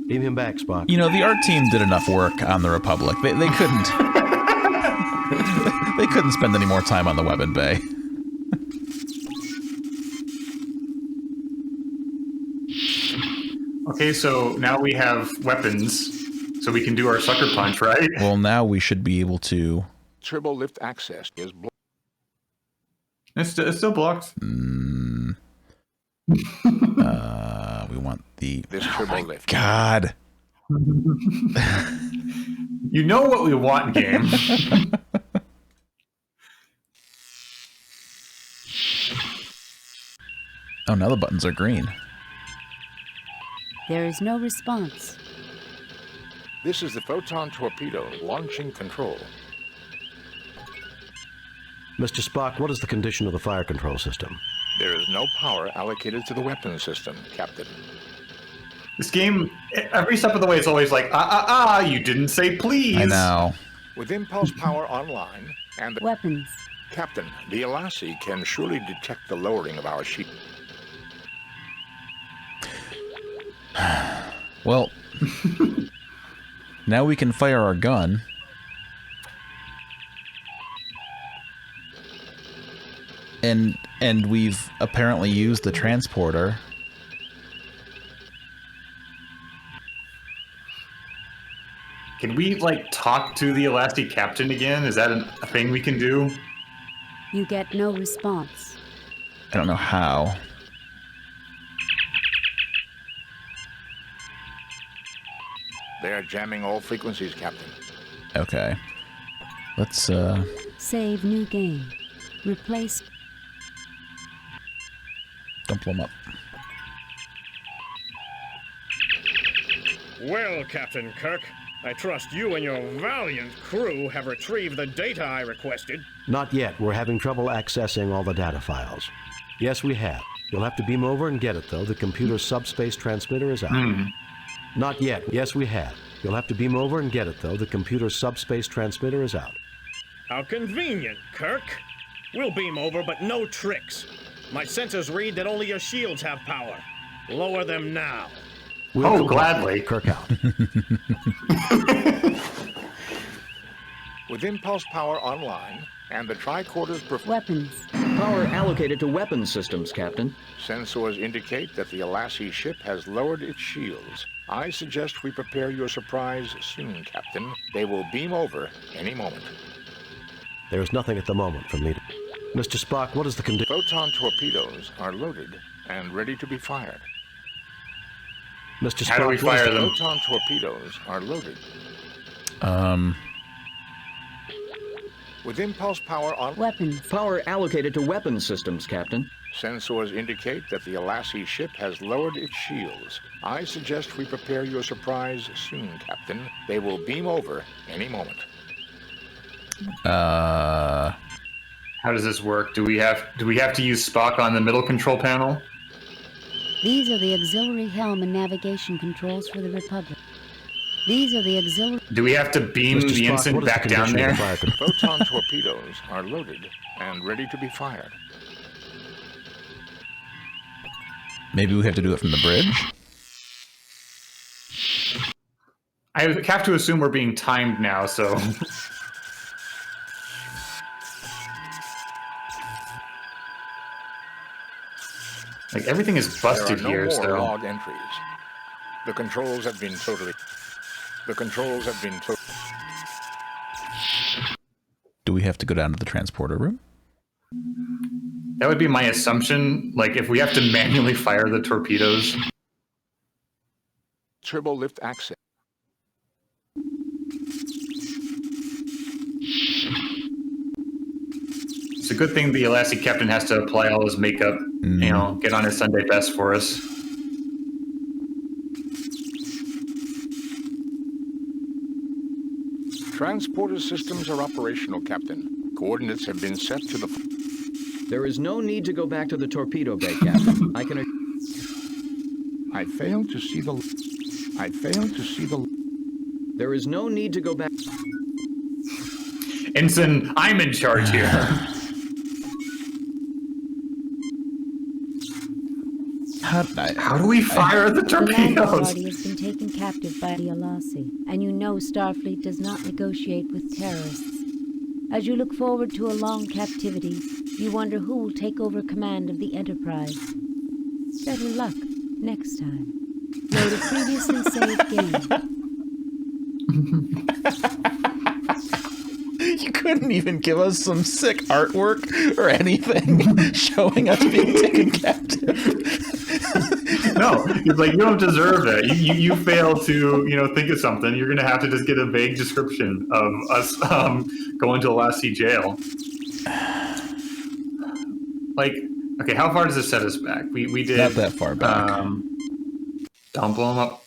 Beam him back, Spock. You know, the art team did enough work on the Republic. They couldn't... they couldn't spend any more time on the weapon bay. Okay, so now we have weapons, so we can do our sucker punch, right? Well, now we should be able to... Turbo lift access is blocked. It's still blocked. We want the... This turbo lift. God. You know what we want, game. Oh, now the buttons are green. There is no response. This is the photon torpedo launching control. Mr. Spock, what is the condition of the fire control system? There is no power allocated to the weapon system, Captain. This game, every step of the way, it's always like, you didn't say please. I know. With impulse power online and the Weapons. Captain, the Alassi can surely detect the lowering of our ship. Well, now we can fire our gun. And we've apparently used the transporter. Can we, like, talk to the Alassi captain again? Is that a thing we can do? You get no response. I don't know how. They are jamming all frequencies, Captain. Okay. Let's, Save new game. Replace... Dump them up. Well, Captain Kirk, I trust you and your valiant crew have retrieved the data I requested. Not yet. We're having trouble accessing all the data files. Yes, we have. You'll have to beam over and get it, though. The computer's subspace transmitter is out. Not yet. Yes, we have. You'll have to beam over and get it, though. The computer's subspace transmitter is out. How convenient, Kirk. We'll beam over, but no tricks. My sensors read that only your shields have power. Lower them now. We'll gladly. Kirk out. With impulse power online and the tricorders Weapons. Power allocated to weapons systems, Captain. Sensors indicate that the Alassi ship has lowered its shields. I suggest we prepare your surprise soon, Captain. They will beam over any moment. There is nothing at the moment for me to... Mr. Spock, what is the condition? Photon torpedoes are loaded and ready to be fired. Mr. Spock, How do we fire them? Photon torpedoes are loaded. With impulse power on... Weapons. Power allocated to weapons systems, Captain. Sensors indicate that the Alassi ship has lowered its shields. I suggest we prepare your surprise soon, Captain. They will beam over any moment. How does this work? Do we have to use Spock on the middle control panel? These are the auxiliary helm and navigation controls for the Republic. These are the auxiliary... Do we have to beam Mr. the Spock, ensign what is the back down condition of there? the fire Photon torpedoes are loaded and ready to be fired. maybe we have to do it from the bridge? I have to assume we're being timed now, so... Like, everything is busted there are no here, more so... log entries. The controls have been totally... Do we have to go down to the transporter room? That would be my assumption. Like, if we have to manually fire the torpedoes... turbo lift access. It's a good thing the Elastic Captain has to apply all his makeup, get on his Sunday best for us. Transporter systems are operational, Captain. Coordinates have been set to the... There is no need to go back to the torpedo bay, Captain. I can... I fail to see the... There is no need to go back... Ensign, I'm in charge here. How do we fire the torpedoes? The land party has been taken captive by the Alasi, and you know Starfleet does not negotiate with terrorists. As you look forward to a long captivity, you wonder who will take over command of the Enterprise. Better luck next time. Load a previously saved game. You couldn't even give us some sick artwork or anything showing us being taken captive. No, it's like, you don't deserve it. You fail to, think of something. You're going to have to just get a vague description of us going to Lassie jail. Like, okay, how far does this set us back? We did... Not that far back. Don't blow them up.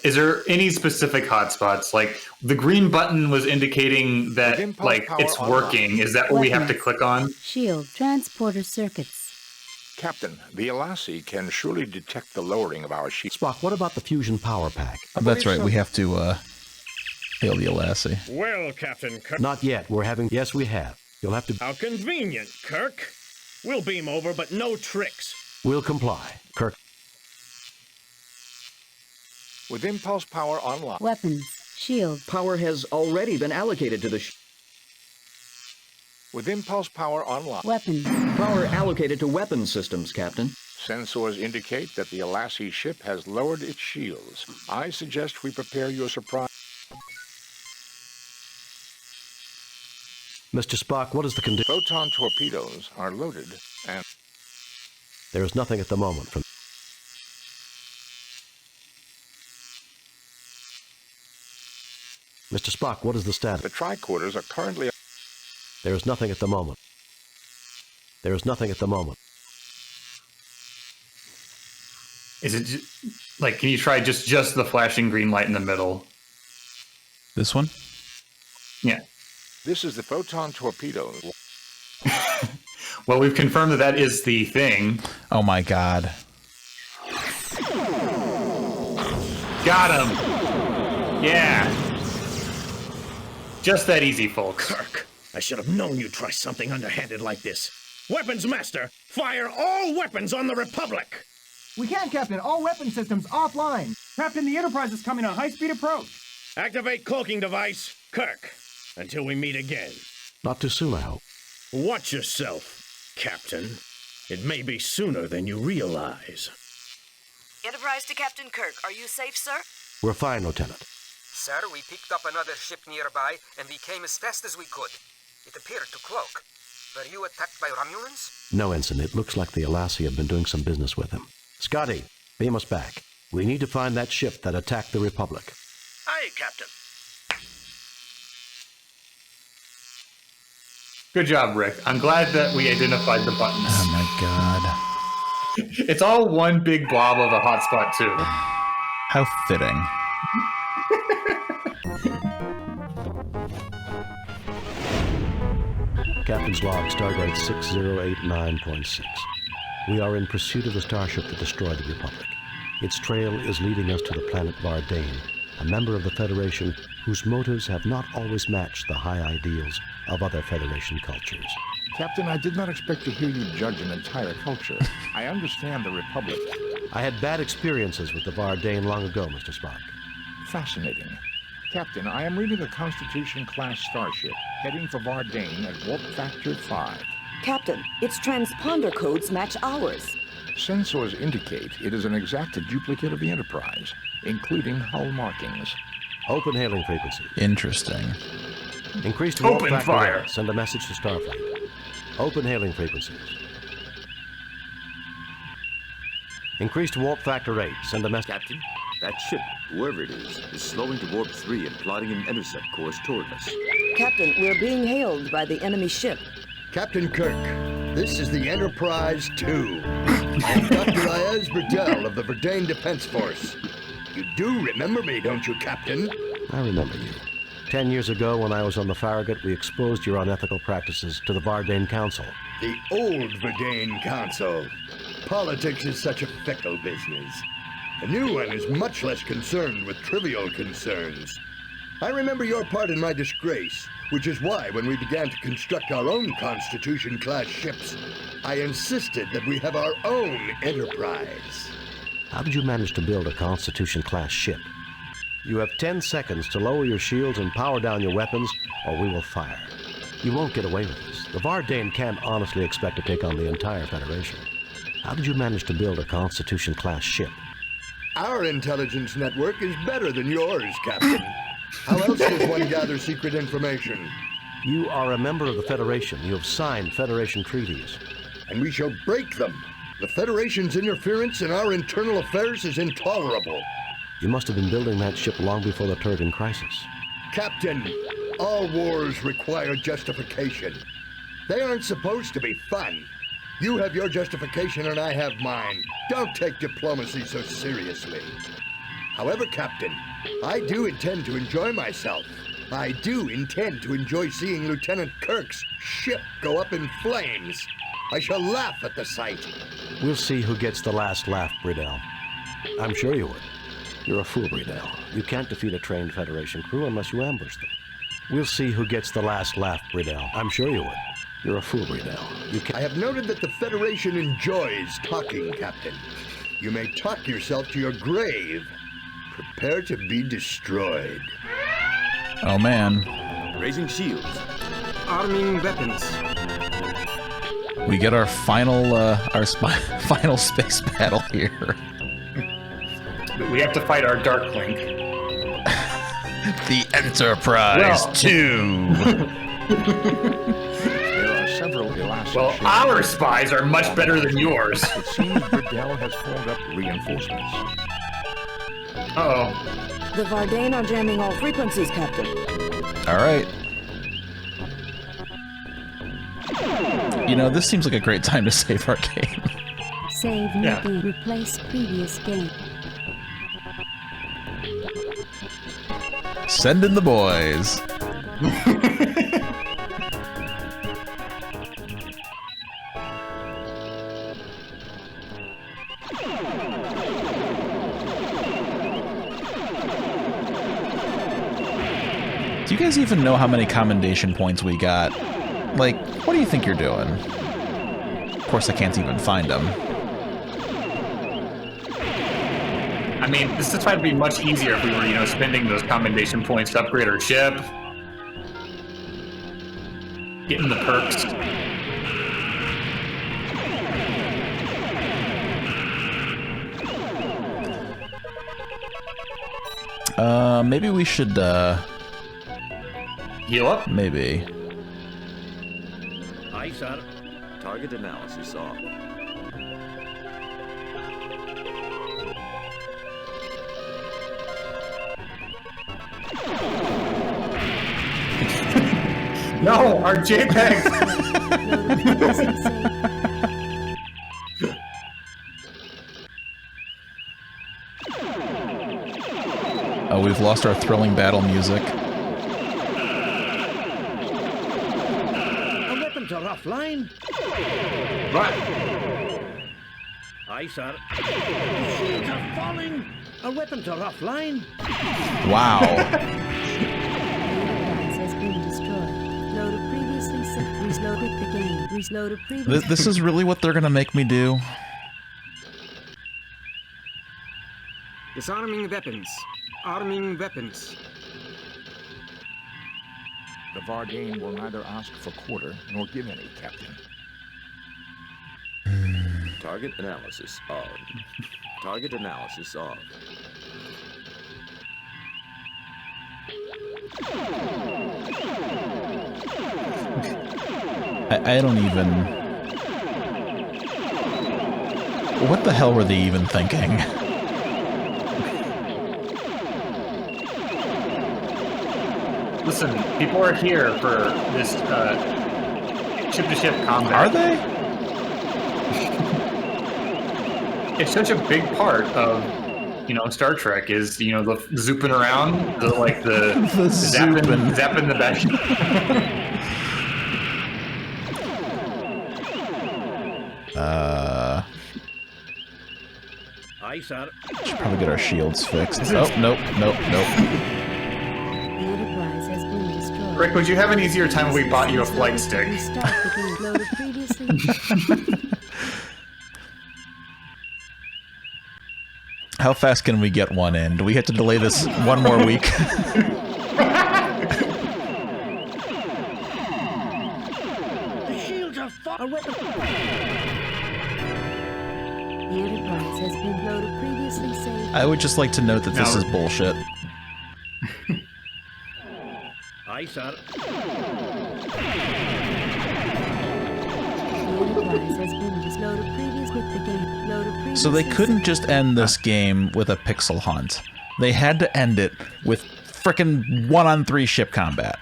Is there any specific hotspots? Like, the green button was indicating that, it's working. Is that what we have to click on? Shield, transporter circuits. Captain, the Elassi can surely detect the lowering of our shield. Spock, what about the fusion power pack? That's right, we have to hail the Elassi. Well, Captain Kirk. Not yet. We're having... Yes, we have. You'll have to... How convenient, Kirk. We'll beam over, but no tricks. We'll comply, Kirk. With impulse power online. Weapons, shield. Power has already been allocated to the With impulse power online. Weapons. Power allocated to weapon systems, Captain. Sensors indicate that the Elassi ship has lowered its shields. I suggest we prepare your surprise. Mr. Spock, what is the condition? Photon torpedoes are loaded and... There is nothing at the moment from... Mr. Spock, what is the status? The tricorders are currently... There is nothing at the moment. There is nothing at the moment. Is it can you try just the flashing green light in the middle? This one? Yeah. This is the photon torpedo. Well, we've confirmed that is the thing. Oh my god. Got him! Yeah. Just that easy, folks. Kirk, I should have known you'd try something underhanded like this. Weapons Master, fire all weapons on the Republic! We can't, Captain. All weapon systems offline. Captain, the Enterprise is coming on high-speed approach. Activate cloaking device. Kirk, until we meet again. Not too soon, I hope. Watch yourself, Captain. It may be sooner than you realize. Enterprise to Captain Kirk. Are you safe, sir? We're fine, Lieutenant. Sir, we picked up another ship nearby, and we came as fast as we could. It appeared to cloak. Were you attacked by Romulans? No, Ensign. It looks like the Elassi have been doing some business with him. Scotty, beam us back. We need to find that ship that attacked the Republic. Aye, Captain. Good job, Rick. I'm glad that we identified the buttons. Oh my god. It's all one big blob of a hotspot, too. How fitting. Captain's log, Stardate 6089.6. We are in pursuit of the starship that destroyed the Republic. Its trail is leading us to the planet Vardane, a member of the Federation whose motives have not always matched the high ideals of other Federation cultures. Captain, I did not expect to hear you judge an entire culture. I understand the Republic. I had bad experiences with the Vardane long ago, Mr. Spock. Fascinating. Captain, I am reading a Constitution-class starship heading for Vardane at warp factor 5. Captain, its transponder codes match ours. Sensors indicate it is an exact duplicate of the Enterprise, including hull markings. Open hailing frequency. Interesting. Increased warp Open factor fire. rate. Send a message to Starfleet. Open hailing frequencies. Increased warp factor rate. Send a message. Captain, That ship, whoever it is slowing to warp 3 and plotting an intercept course toward us. Captain, we're being hailed by the enemy ship. Captain Kirk, this is the Enterprise 2. I'm Dr. Ayaz Burdell of the Verdane Defense Force. You do remember me, don't you, Captain? I remember you. 10 years ago, when I was on the Farragut, we exposed your unethical practices to the Verdane Council. The old Verdane Council. Politics is such a fickle business. The new one is much less concerned with trivial concerns. I remember your part in my disgrace, which is why when we began to construct our own Constitution-class ships, I insisted that we have our own Enterprise. How did you manage to build a Constitution-class ship? You have 10 seconds to lower your shields and power down your weapons, or we will fire. You won't get away with this. The Verdane can't honestly expect to take on the entire Federation. How did you manage to build a Constitution-class ship? Our intelligence network is better than yours, Captain. How else does one gather secret information? You are a member of the Federation. You have signed Federation treaties. And we shall break them. The Federation's interference in our internal affairs is intolerable. You must have been building that ship long before the Turgan crisis. Captain, all wars require justification. They aren't supposed to be fun. You have your justification and I have mine. Don't take diplomacy so seriously. However, Captain, I do intend to enjoy myself. I do intend to enjoy seeing Lieutenant Kirk's ship go up in flames. I shall laugh at the sight. We'll see who gets the last laugh, Burdell. I'm sure you would. You're a fool, Burdell. You can't defeat a trained Federation crew unless you ambush them. We'll see who gets the last laugh, Burdell. I'm sure you would. You're a fool, Burdell. I have noted that the Federation enjoys talking, Captain. You may talk yourself to your grave. Prepare to be destroyed. Oh, man. Raising shields. Arming weapons. We get our final, final space battle here. We have to fight our Dark Link. The Enterprise 2. There are several elastic Well, ships. our spies are much better than yours. It seems Burdell has formed up reinforcements. Uh-oh. The Verdane are jamming all frequencies, Captain. All right. You know, this seems like a great time to save our game. Save new game. Replace previous game. Send in the boys. Do you guys even know how many commendation points we got? Like, what do you think you're doing? Of course, I can't even find them. I mean, this is trying to be much easier if we were, you know, spending those commendation points to upgrade our ship. Getting the perks. Maybe we should, heal up? Maybe. Aye, sir. Target analysis off. No, our JPEG. Oh, we've lost our thrilling battle music. Our weapons are offline. What? Aye, sir. The shields are falling. Our weapons are offline. Wow. Has been destroyed. Load a previously set. Reload the game. Reload a previously. This is really what they're gonna make me do? Disarming weapons. Arming weapons. The Verdane will neither ask for quarter nor give any, Captain. Target analysis on. Target analysis on. I don't even... What the hell were they even thinking? Listen, people are here for this ship-to-ship combat. Are they? It's such a big part of, Star Trek is, the zooping around, the zapping the back. Ice out. Should probably get our shields fixed. Oh, nope. The Enterprise has been destroyed. Rick, would you have an easier time if we bought you a flight stick? Restart the game loaded previously. How fast can we get one in? Do we have to delay this one more week? The shields are far. The Enterprise has been loaded previously saved. I would just like to note that this is bullshit. Ice out. The Enterprise has been loaded previously with the game. Loaded previously. So they couldn't just end this game with a pixel hunt. They had to end it with frickin' 1-on-3 ship combat.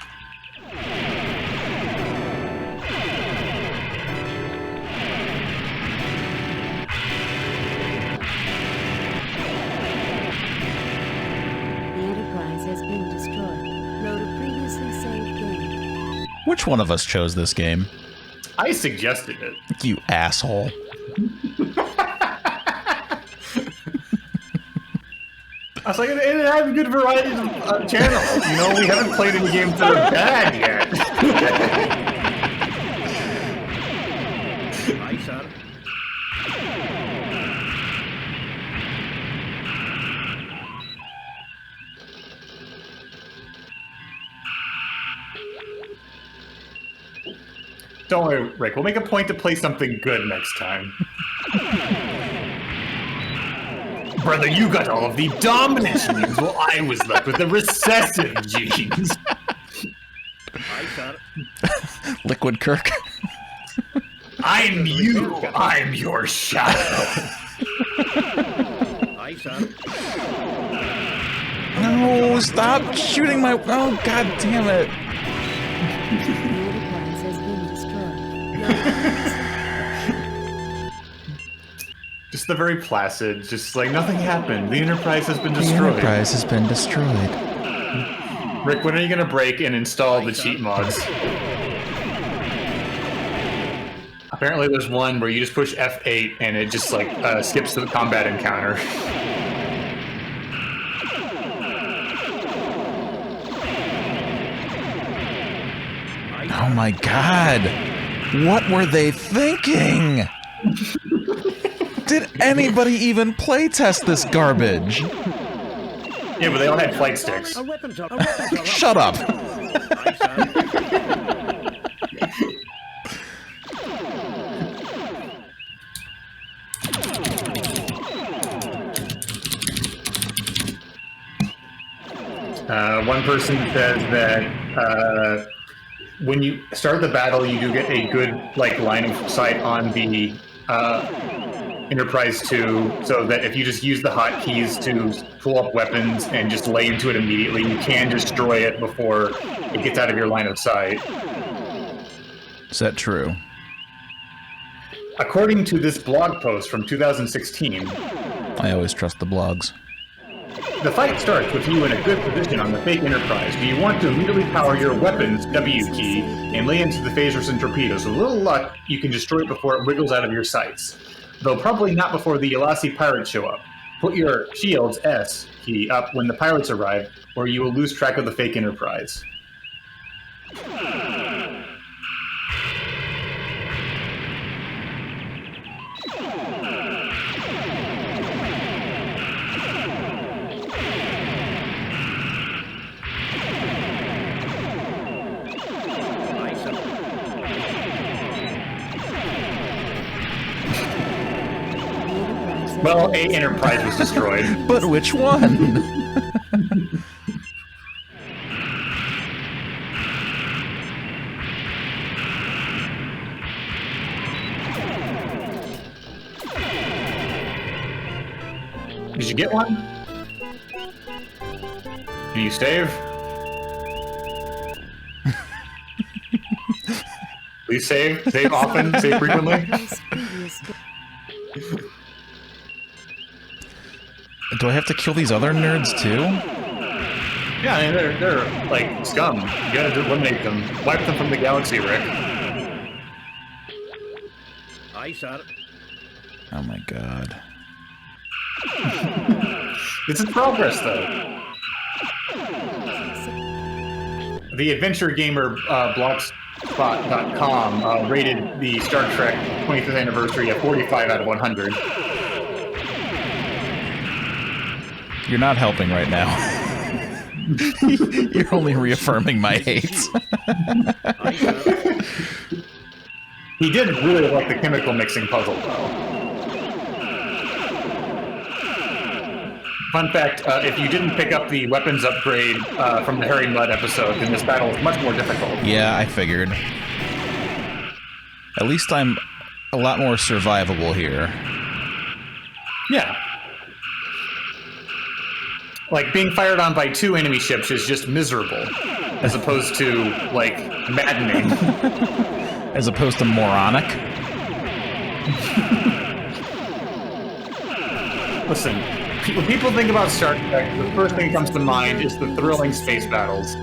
Which one of us chose this game? I suggested it. You asshole. I was like, it has a good variety of channels. We haven't played any games that are bad yet. Ice out. Don't worry, Rick. We'll make a point to play something good next time. Brother, you got all of the dominant genes, while I was left with the recessive genes. Liquid Kirk. I'm you. I'm your shadow. No, stop shooting my... Oh, god damn it. Just the very placid, just like nothing happened. The Enterprise has been destroyed. The Enterprise has been destroyed. Rick, when are you gonna break and install the cheat mods? Apparently there's one where you just push F8 and it just like skips the combat encounter. Oh my god. What were they thinking? Did anybody even playtest this garbage? Yeah, but they all had flight sticks. Shut up. One person says that when you start the battle, you do get a good line of sight on the Enterprise 2, so that if you just use the hotkeys to pull up weapons and just lay into it immediately, you can destroy it before it gets out of your line of sight. Is that true? According to this blog post from 2016, I always trust the blogs. The fight starts with you in a good position on the fake Enterprise. Do you want to immediately power your weapons, W key, and lay into the phasers and torpedoes? With a little luck, you can destroy it before it wiggles out of your sights. Though probably not before the U.S.S pirates show up. Put your shields, S key, up when the pirates arrive, or you will lose track of the fake Enterprise. Well, a Enterprise was destroyed. But which one? Did you get one? Can you save? Please save. Save often. Save frequently. Do I have to kill these other nerds too? Yeah, I mean, they're like scum. You gotta eliminate them. Wipe them from the galaxy, Rick. Aye, sir. Oh my god. This is progress, though. The Adventure Gamer Blogspot.com rated the Star Trek 25th anniversary a 45 out of 100. You're not helping right now. You're only reaffirming my hate. He did really like the chemical mixing puzzle, though. Fun fact, if you didn't pick up the weapons upgrade from the Harry Mudd episode, then this battle is much more difficult. Yeah, I figured. At least I'm a lot more survivable here. Yeah. Like, being fired on by 2 enemy ships is just miserable, as opposed to, like, maddening. As opposed to moronic? Listen, when people think about Star Trek, the first thing that comes to mind is the thrilling space battles.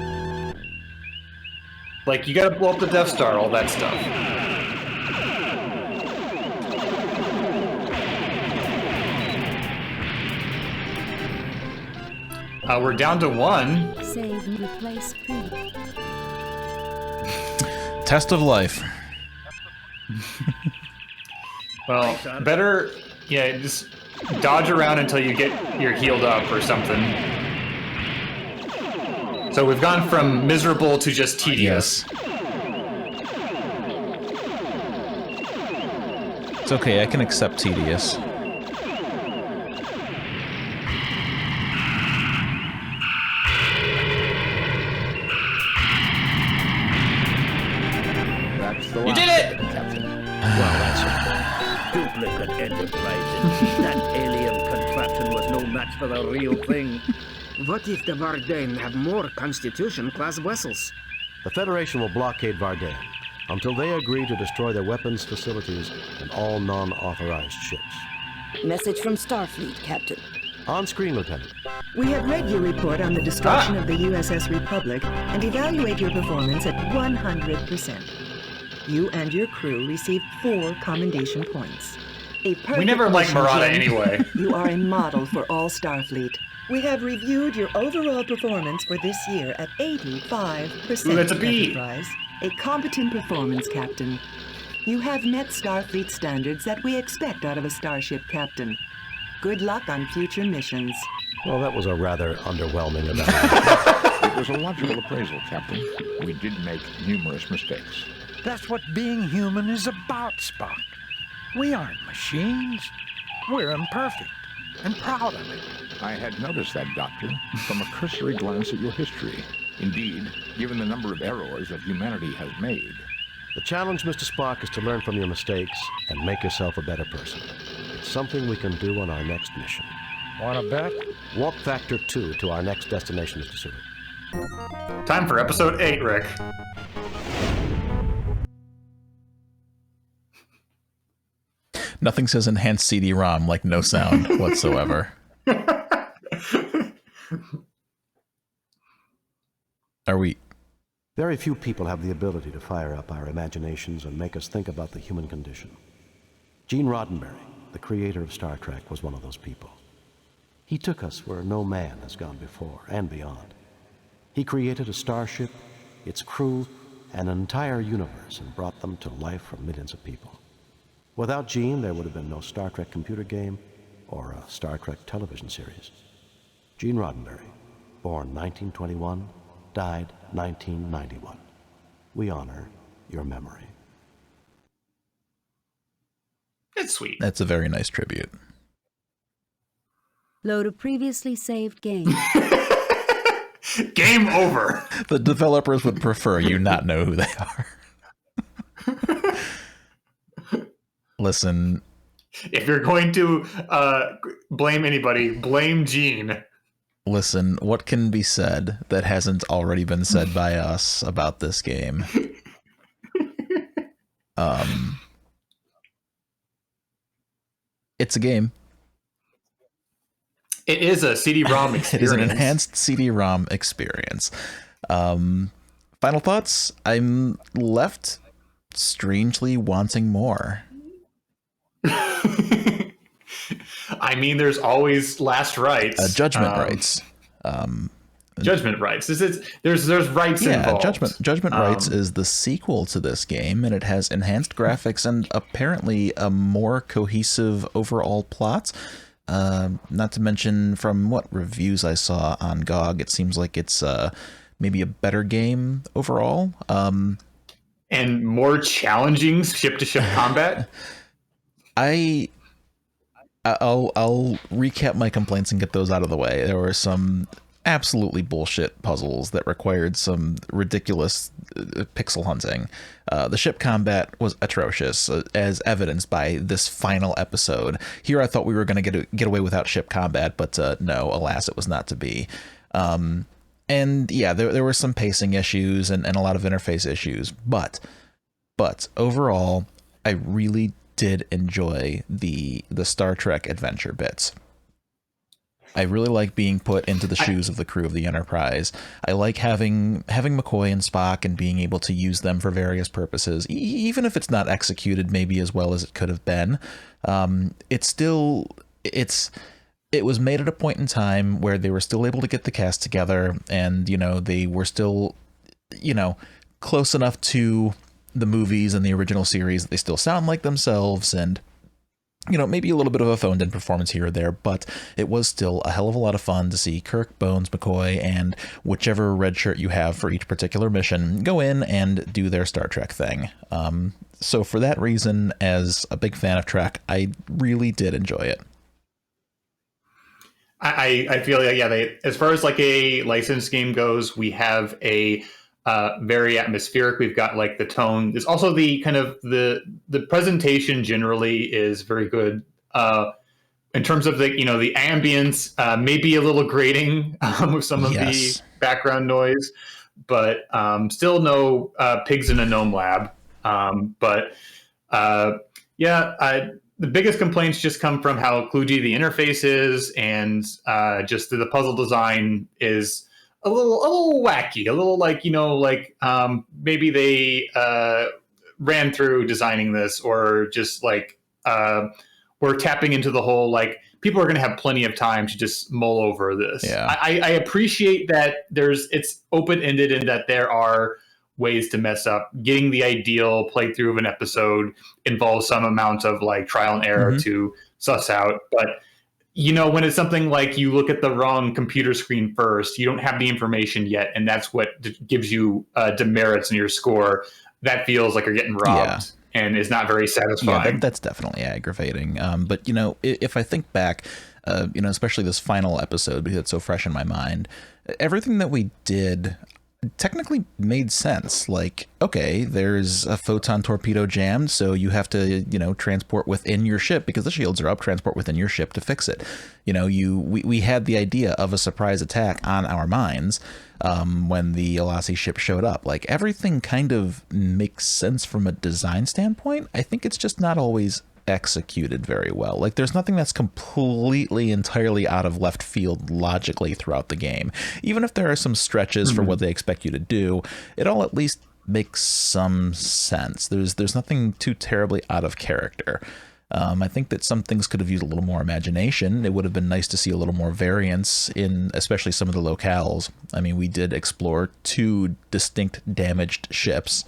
Like, you gotta blow up the Death Star, all that stuff. We're down to 1. Save and replace pre. Test of life. Well, better, yeah, just dodge around until you're healed up or something. So we've gone from miserable to just tedious. It's okay, I can accept tedious. You did it! Captain. Well, that's it. Duplicate Enterprise. That alien contraption was no match for the real thing. What if the Vardain have more Constitution-class vessels? The Federation will blockade Vardain until they agree to destroy their weapons facilities and all non-authorized ships. Message from Starfleet, Captain. On screen, Lieutenant. We have read your report on the destruction of the U.S.S. Republic and evaluate your performance at 100%. You and your crew received 4 commendation points. A perfect We never liked mission, Murata Jim. anyway. You are a model for all Starfleet. We have reviewed your overall performance for this year at 85%. Ooh, that's a B. Enterprise. A competent performance, Captain. You have met Starfleet standards that we expect out of a starship captain. Good luck on future missions. Well, that was a rather underwhelming evaluation. It was a logical appraisal, Captain. We did make numerous mistakes. That's what being human is about, Spock. We aren't machines. We're imperfect and proud of it. I had noticed that, Doctor, from a cursory glance at your history. Indeed, given the number of errors that humanity has made. The challenge, Mr. Spock, is to learn from your mistakes and make yourself a better person. It's something we can do on our next mission. Want to bet? Warp Factor 2 to our next destination, Mr. Sulu. Time for episode 8, Rick. Nothing says enhanced CD-ROM like no sound whatsoever. Are we... Very few people have the ability to fire up our imaginations and make us think about the human condition. Gene Roddenberry, the creator of Star Trek, was one of those people. He took us where no man has gone before and beyond. He created a starship, its crew, and an entire universe and brought them to life for millions of people. Without Gene, there would have been no Star Trek computer game or a Star Trek television series. Gene Roddenberry, born 1921, died 1991. We honor your memory. It's sweet. That's a very nice tribute. Load a previously saved game. Game over. The developers would prefer you not know who they are. Listen. If you're going to blame anybody, blame Gene. Listen, what can be said that hasn't already been said by us about this game? It's a game. It is a CD-ROM experience. It is an enhanced CD-ROM experience. Final thoughts? I'm left strangely wanting more. I mean, there's always last rights. Judgment rights. Judgment rights. There's rights involved. Judgment rights is the sequel to this game, and it has enhanced graphics and apparently a more cohesive overall plot. Not to mention, from what reviews I saw on GOG, it seems like it's maybe a better game overall. And more challenging ship-to-ship combat. I'll recap my complaints and get those out of the way. There were some absolutely bullshit puzzles that required some ridiculous pixel hunting. The ship combat was atrocious, as evidenced by this final episode. Here I thought we were going to get away without ship combat, but no, alas, it was not to be. And yeah, there were some pacing issues and a lot of interface issues, but overall, I really did enjoy the Star Trek adventure bits. I really like being put into the shoes of the crew of the Enterprise. I like having McCoy and Spock and being able to use them for various purposes, even if it's not executed maybe as well as it could have been. It was made at a point in time where they were still able to get the cast together, and they were still close enough to the movies and the original series that they still sound like themselves, and maybe a little bit of a phoned in performance here or there, but it was still a hell of a lot of fun to see Kirk, Bones, McCoy, and whichever red shirt you have for each particular mission go in and do their Star Trek thing. So for that reason, as a big fan of Trek, I really did enjoy it. I feel like, yeah, as far as like a licensed game goes, we have a very atmospheric. We've got like the tone. There's also the kind of the presentation generally is very good. In terms of the the ambience, maybe a little grating with some of the background noise, but still no pigs in a gnome lab. The biggest complaints just come from how kludgy the interface is, and just the puzzle design is a little wacky, a little maybe they ran through designing this, or just we're tapping into the whole people are going to have plenty of time to just mull over this. Yeah. I appreciate that it's open-ended and that there are ways to mess up. Getting the ideal playthrough of an episode involves some amount of trial and error to suss out, but when it's something like you look at the wrong computer screen first, you don't have the information yet, and that's what gives you demerits in your score. That feels like you're getting robbed and is not very satisfying. Yeah, that's definitely aggravating. But if I think back, especially this final episode, because it's so fresh in my mind, everything that we did technically made sense. Okay, there's a photon torpedo jammed, so you have to transport within your ship because the shields are up, transport within your ship to fix it. We had the idea of a surprise attack on our minds when the Elasi ship showed up. Everything kind of makes sense from a design standpoint. I think it's just not always executed very well. There's nothing that's completely entirely out of left field logically throughout the game. Even if there are some stretches for what they expect you to do, it all at least makes some sense. There's nothing too terribly out of character. I think that some things could have used a little more imagination. It would have been nice to see a little more variance in especially some of the locales. I mean, we did explore 2 distinct damaged ships.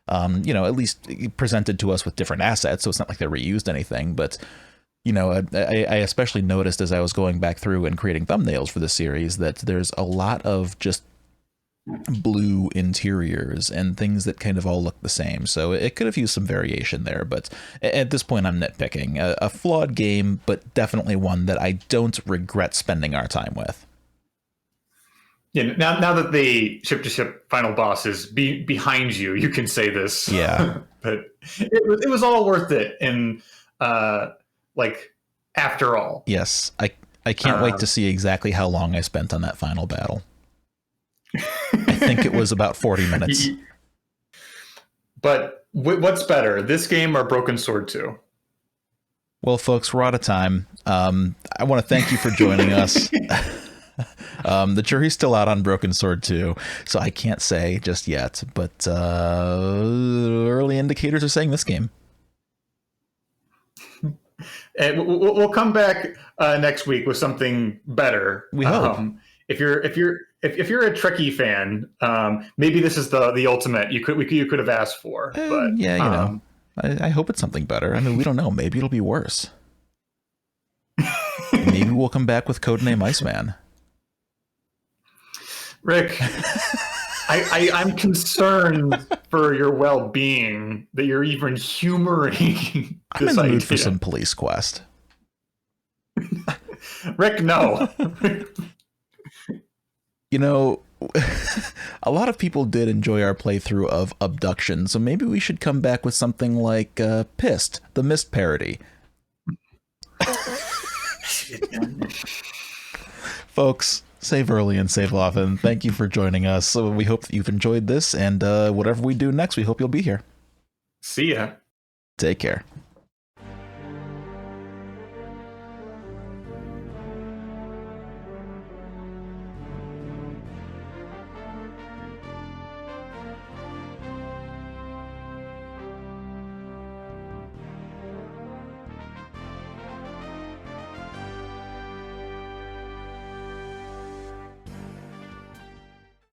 At least presented to us with different assets, so it's not like they reused anything, but I especially noticed as I was going back through and creating thumbnails for this series that there's a lot of just blue interiors and things that kind of all look the same, so it could have used some variation there, but at this point I'm nitpicking. A flawed game, but definitely one that I don't regret spending our time with. Yeah, now that the ship-to-ship final boss is behind you, you can say this. Yeah. But it was all worth it, and after all. Yes, I can't wait to see exactly how long I spent on that final battle. I think it was about 40 minutes. But What's better, this game or Broken Sword 2? Well, folks, we're out of time. I want to thank you for joining us. The jury's still out on Broken Sword 2, so I can't say just yet, but early indicators are saying this game. And we'll come back next week with something better. We hope. If you're a Trekkie fan, maybe this is the ultimate you could have asked for. But yeah, you know, I hope it's something better. I mean, we don't know. Maybe it'll be worse. Maybe we'll come back with Codename Iceman. Rick, I'm concerned for your well-being that you're even humoring I'm in the mood for some Police Quest. Rick, no. You know, a lot of people did enjoy our playthrough of Abduction, so maybe we should come back with something like Pissed, the Mist parody. Folks, save early and save often. Thank you for joining us. So we hope that you've enjoyed this, and whatever we do next, we hope you'll be here. See ya. Take care.